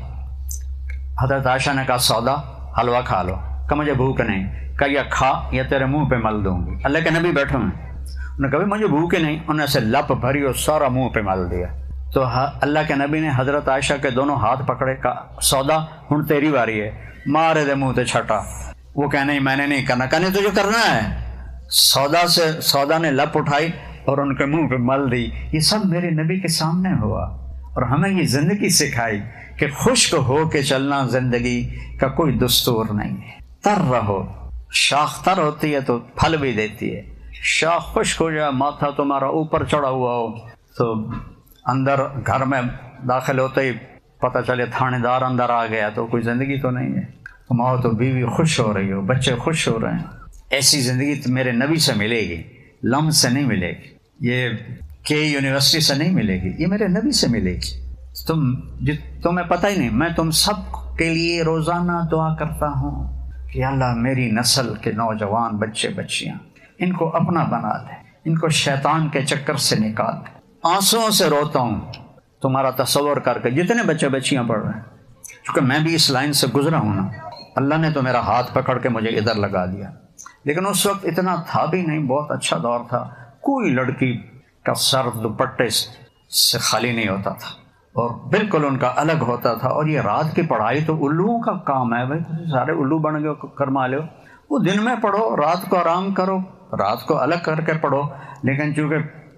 حضرت عائشہ نے کہا سودا حلوہ کھا لو، کہ مجھے بھوک نہیں، کہ یا کھا یا تیرے منہ پہ مل دوں گی۔ اللہ کے نبی بیٹھے ہیں، انہوں نے کبھی مجھے بھوک ہی نہیں، انہوں نے سے لپ بھری اور سارا منہ پہ مل دیا. تو اللہ کے نبی نے حضرت عائشہ کے دونوں ہاتھ پکڑے، کا سودا ہن تیری باری ہے، مارے دے منہ تے چھٹا. وہ کہنے نہیں میں نے نہیں کرنا، کہنے تجھے کرنا ہے. سودا نے لپ اٹھائی اور ان کے منہ پہ مل دی. یہ سب میرے نبی کے سامنے ہوا، اور ہمیں یہ زندگی سکھائی کہ خشک ہو کے چلنا زندگی کا کوئی دستور نہیں ہے. تر رہو، شاخ تر ہوتی ہے تو پھل بھی دیتی ہے. شاخ خشک ہو جائے، ماتھا تمہارا اوپر چڑھا ہوا ہو تو اندر گھر میں داخل ہوتے ہی پتہ چلے تھانے دار اندر آ گیا، تو کوئی زندگی تو نہیں ہے. تم آؤ تو بیوی خوش ہو رہی ہو، بچے خوش ہو رہے ہیں. ایسی زندگی تو میرے نبی سے ملے گی، لم سے نہیں ملے گی، یہ کے یونیورسٹی سے نہیں ملے گی، یہ میرے نبی سے ملے گی. تمہیں پتہ ہی نہیں، میں تم سب کے لیے روزانہ دعا کرتا ہوں کہ اللہ میری نسل کے نوجوان بچے بچیاں ان کو اپنا بنا دے، ان کو شیطان کے چکر سے نکال دے. آنسوؤں سے روتا ہوں تمہارا تصور کر کے جتنے بچے بچیاں پڑھ رہے ہیں، کیونکہ میں بھی اس لائن سے گزرا ہوں نا. اللہ نے تو میرا ہاتھ پکڑ کے مجھے ادھر لگا دیا، لیکن اس وقت اتنا تھا بھی نہیں، بہت اچھا دور تھا. کوئی لڑکی کا سر دوپٹے سے خالی نہیں ہوتا تھا، اور بالکل ان کا الگ ہوتا تھا. اور یہ رات کی پڑھائی تو الوؤں کا کام ہے بھائی، سارے الو بن گئے کرما لو. وہ دن میں پڑھو، رات کو آرام کرو، رات کو الگ کر کے پڑھو. لیکن چونکہ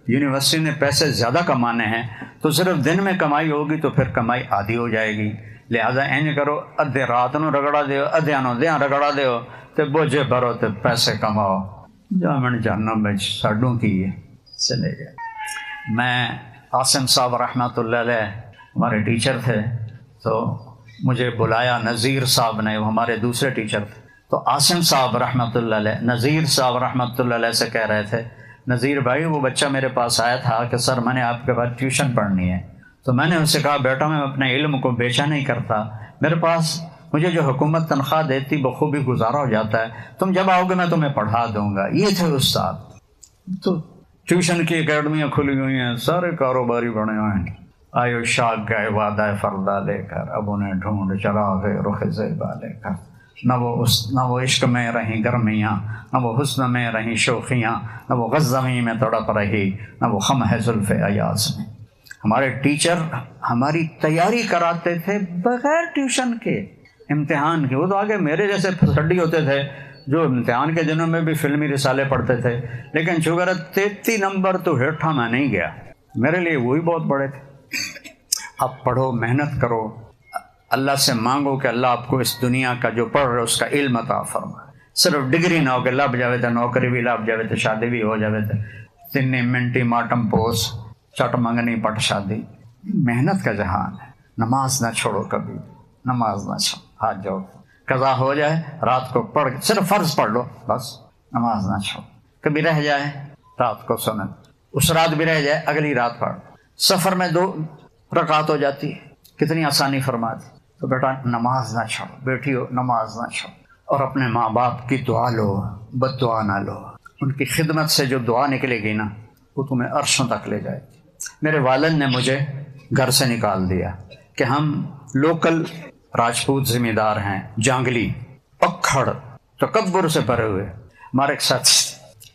یونیورسٹی نے پیسے زیادہ کمانے ہیں تو صرف دن میں کمائی ہوگی تو پھر کمائی آدھی ہو جائے گی. لہذا انج کرو، ادھے رات نو رگڑا دیو، ادھیاں نو دیاں رگڑا دیو تے بوجھے بھرو تے پیسے کماؤ. جامن جہنم میں ساڈوں کی ہے چلے گئے. میں عاصم صاحب رحمۃ اللہ علیہ ہمارے ٹیچر تھے، تو مجھے بلایا نذیر صاحب نے، وہ ہمارے دوسرے ٹیچر تھے. تو عاصم صاحب رحمۃ اللہ علیہ نذیر صاحب رحمۃ اللہ علیہ سے کہہ رہے تھے، نذیر بھائی وہ بچہ میرے پاس آیا تھا کہ سر میں نے آپ کے پاس ٹیوشن پڑھنی ہے. تو میں نے اس سے کہا بیٹا میں اپنے علم کو بیچا نہیں کرتا، میرے پاس مجھے جو حکومت تنخواہ دیتی بخوبی گزارا ہو جاتا ہے، تم جب آؤ گے میں تمہیں پڑھا دوں گا. یہ تھے استاد. تو ٹیوشن کی اکیڈمیاں کھلی ہوئی ہیں، سارے کاروباری بنے ہوئے ہیں. آئیو شاخ گئے وعدہ فردہ لے کر، اب انہیں ڈھونڈ چلا گئے رخ زیبا لے کر. نہ وہ عشق میں رہیں گرمیاں، نہ وہ حسن میں رہیں شوخیاں، نہ وہ غزمی میں تڑپ رہی، نہ وہ خم ہے زلف ایاز میں. ہمارے ٹیچر ہماری تیاری کراتے تھے بغیر ٹیوشن کے، امتحان کے. وہ تو آگے میرے جیسے پھسڈی ہوتے تھے جو امتحان کے دنوں میں بھی فلمی رسالے پڑھتے تھے، لیکن چونکہ 33 نمبر تو ہیٹھا میں نہیں گیا، میرے لیے وہی بہت بڑے تھے. اب پڑھو، محنت کرو، اللہ سے مانگو کہ اللہ آپ کو اس دنیا کا جو پڑھ رہے اس کا علم عطا فرمائے. صرف ڈگری نہ ہو کہ لب جاوے تو نوکری بھی لب جاوے تو شادی بھی ہو جاوے تو تنی منٹی ماٹم پوس چٹ منگنی پٹ شادی. محنت کا جہان ہے. نماز نہ چھوڑو کبھی، نماز نہ چھوڑو. ہاتھ جوڑ، قضا ہو جائے رات کو پڑھ، صرف فرض پڑھ لو بس، نماز نہ چھوڑو. کبھی رہ جائے رات کو سنت، اس رات بھی رہ جائے اگلی رات پڑھ. سفر میں 2 رکعت ہو جاتی ہے، کتنی آسانی فرما دی. تو بیٹا نماز نہ چھوڑو، بیٹی ہو نماز نہ چھوڑو. اور اپنے ماں باپ کی دعا لو، بد دعا نہ لو. ان کی خدمت سے جو دعا نکلے گی نا وہ تمہیں عرشوں تک لے جائے گی. میرے والد نے مجھے گھر سے نکال دیا کہ ہم لوکل راجپوت ذمہ دار ہیں، جانگلی، پکھڑ، تکبر سے بھرے ہوئے. ہمارے ایک ساتھ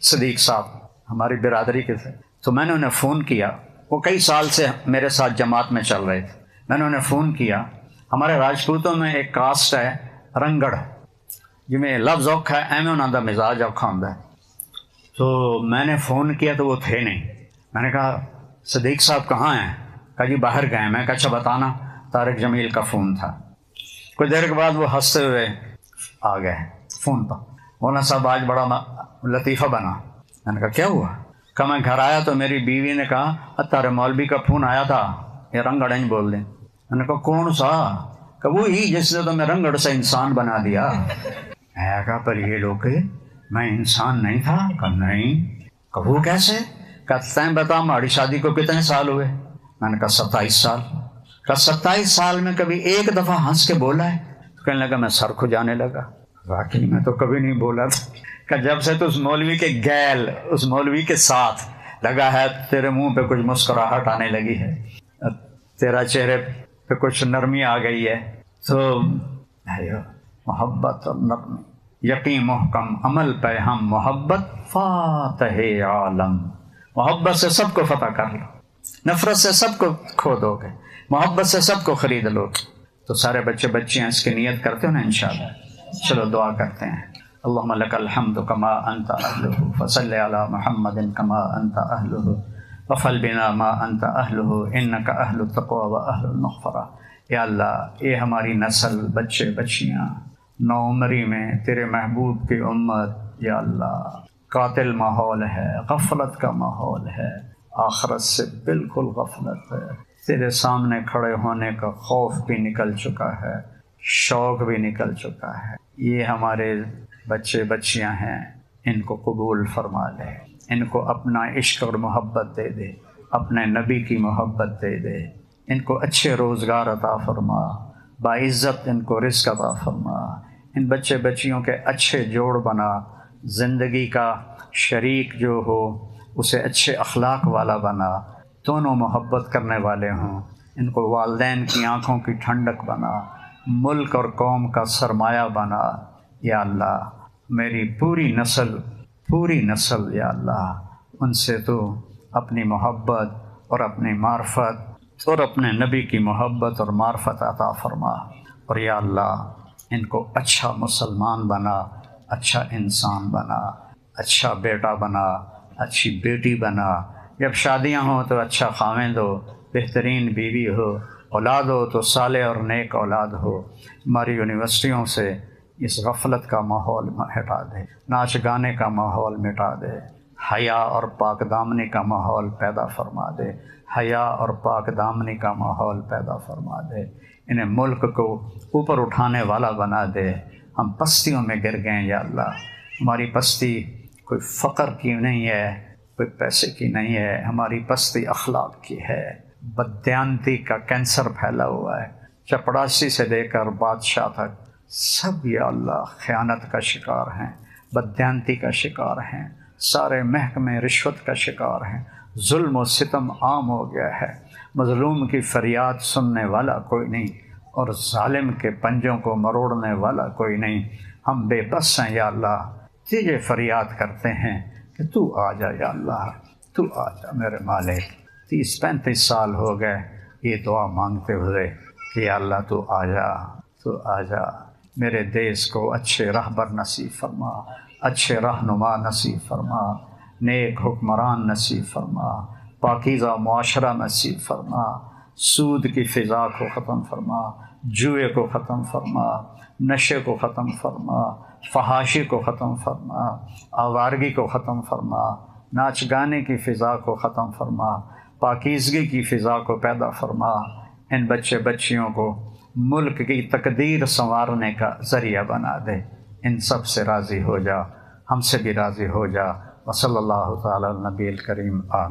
صدیق صاحب ہماری برادری کے تھے. تو میں نے انہیں فون کیا، وہ کئی سال سے میرے ساتھ جماعت میں چل رہے تھے. میں نے انہیں فون کیا، ہمارے راجپوتوں میں ایک کاسٹ ہے رنگڑ، جی میں لفظ اوکھا ہے ایویں انہوں کا مزاج اوکھا ہوں. تو میں نے فون کیا تو وہ تھے نہیں. میں نے کہا صدیق صاحب کہاں ہیں؟ کہا جی باہر گئے. میں کہا اچھا بتانا. طارق جمیل کا فون تھا. کچھ دیر کے بعد وہ ہنستے ہوئے آ گئے فون پر. مولانا صاحب آج بڑا لطیفہ بنا. میں نے کہا کیا ہوا؟ کہ میں گھر آیا تو میری بیوی نے کہا تارے مولوی کا فون آیا تھا، یہ رنگڑ نہیں بول دیں. میں نے کہا کون سا؟ کہ وہی جس نے تو میں رنگڑ سے انسان بنا دیا. میں کہا پر یہ لوگ میں انسان نہیں تھا؟ کہ نہیں. کہ وہ کیسے؟ کہ تین بتا ہماری شادی کو کتنے سال ہوئے؟ میں نے کہا 27 سال. کہ 27 سال میں کبھی ایک دفعہ ہنس کے بولا ہے؟ تو کہنے لگا میں سر کھجانے لگا. واقعی میں تو کبھی نہیں بولا تھا. کہ جب سے تو اس مولوی کے گیل، اس مولوی کے ساتھ لگا ہے تیرے منہ پہ کچھ مسکراہٹ آنے لگی ہے، تیرا چہرے پہ کچھ نرمی آ گئی ہے. تو محبت اور نرمی یقین محکم عمل پہ ہم محبت فاتح عالم. محبت سے سب کو فتح کر لو، نفرت سے سب کو کھو دو گے، محبت سے سب کو خرید لو گے. تو سارے بچے بچیاں اس کی نیت کرتے ہو نا انشاءاللہ. چلو دعا کرتے ہیں. اللہم لک الحمد کما انت اہلہ فصل علی محمد کما انت اہلہ وفعل بنا ما انت اہلہ انک اہل التقوی و اہل المغفرہ. یا اللہ، یہ ہماری نسل، بچے بچیاں نو عمری میں تیرے محبوب کی امت، یا اللہ قاتل ماحول ہے، غفلت کا ماحول ہے، آخرت سے بالکل غفلت ہے. تیرے سامنے کھڑے ہونے کا خوف بھی نکل چکا ہے، شوق بھی نکل چکا ہے. یہ ہمارے بچے بچیاں ہیں، ان کو قبول فرما لے، ان کو اپنا عشق اور محبت دے دے، اپنے نبی کی محبت دے دے. ان کو اچھے روزگار عطا فرما، باعزت ان کو رزق عطا فرما. ان بچے بچیوں کے اچھے جوڑ بنا، زندگی کا شریک جو ہو اسے اچھے اخلاق والا بنا، دونوں محبت کرنے والے ہوں. ان کو والدین کی آنکھوں کی ٹھنڈک بنا، ملک اور قوم کا سرمایہ بنا. یا اللہ میری پوری نسل یا اللہ، ان سے تو اپنی محبت اور اپنی معرفت اور اپنے نبی کی محبت اور معرفت عطا فرما. اور یا اللہ ان کو اچھا مسلمان بنا، اچھا انسان بنا، اچھا بیٹا بنا، اچھی بیٹی بنا. جب شادیاں ہوں تو اچھا خاوند ہو، بہترین بیوی ہو، اولاد ہو تو صالح اور نیک اولاد ہو. ہماری یونیورسٹیوں سے اس غفلت کا ماحول ہٹا دے، ناچ گانے کا ماحول مٹا دے، حیا اور پاک دامنی کا ماحول پیدا فرما دے، حیا اور پاک دامنی کا ماحول پیدا فرما دے. انہیں ملک کو اوپر اٹھانے والا بنا دے. ہم پستیوں میں گر گئے یا اللہ. ہماری پستی کوئی فقر کی نہیں ہے، کوئی پیسے کی نہیں ہے، ہماری پستی اخلاق کی ہے. بددیانتی کا کینسر پھیلا ہوا ہے، چپڑاسی سے لے کر بادشاہ تک سب یا اللہ خیانت کا شکار ہیں، بددیانتی کا شکار ہیں. سارے محکمے رشوت کا شکار ہیں. ظلم و ستم عام ہو گیا ہے. مظلوم کی فریاد سننے والا کوئی نہیں، اور ظالم کے پنجوں کو مروڑنے والا کوئی نہیں. ہم بے بس ہیں یا اللہ، تجھے فریاد کرتے ہیں کہ تو آ جا یا اللہ، تو آ جا میرے مالک. 30-35 سال ہو گئے یہ دعا مانگتے ہوئے کہ یا اللہ تو آ جا، تو آ جا. میرے دیس کو اچھے رہبر نصیب فرما، اچھے رہنما نصیب فرما، نیک حکمران نصیب فرما، پاکیزہ معاشرہ نصیب فرما. سود کی فضا کو ختم فرما، جوئے کو ختم فرما، نشے کو ختم فرما، فحاشی کو ختم فرما، آوارگی کو ختم فرما، ناچ گانے کی فضا کو ختم فرما، پاکیزگی کی فضا کو پیدا فرما. ان بچے بچیوں کو ملک کی تقدیر سنوارنے کا ذریعہ بنا دے. ان سب سے راضی ہو جا، ہم سے بھی راضی ہو جا. وصلی اللہ تعالی علی نبی الکریم. آمین.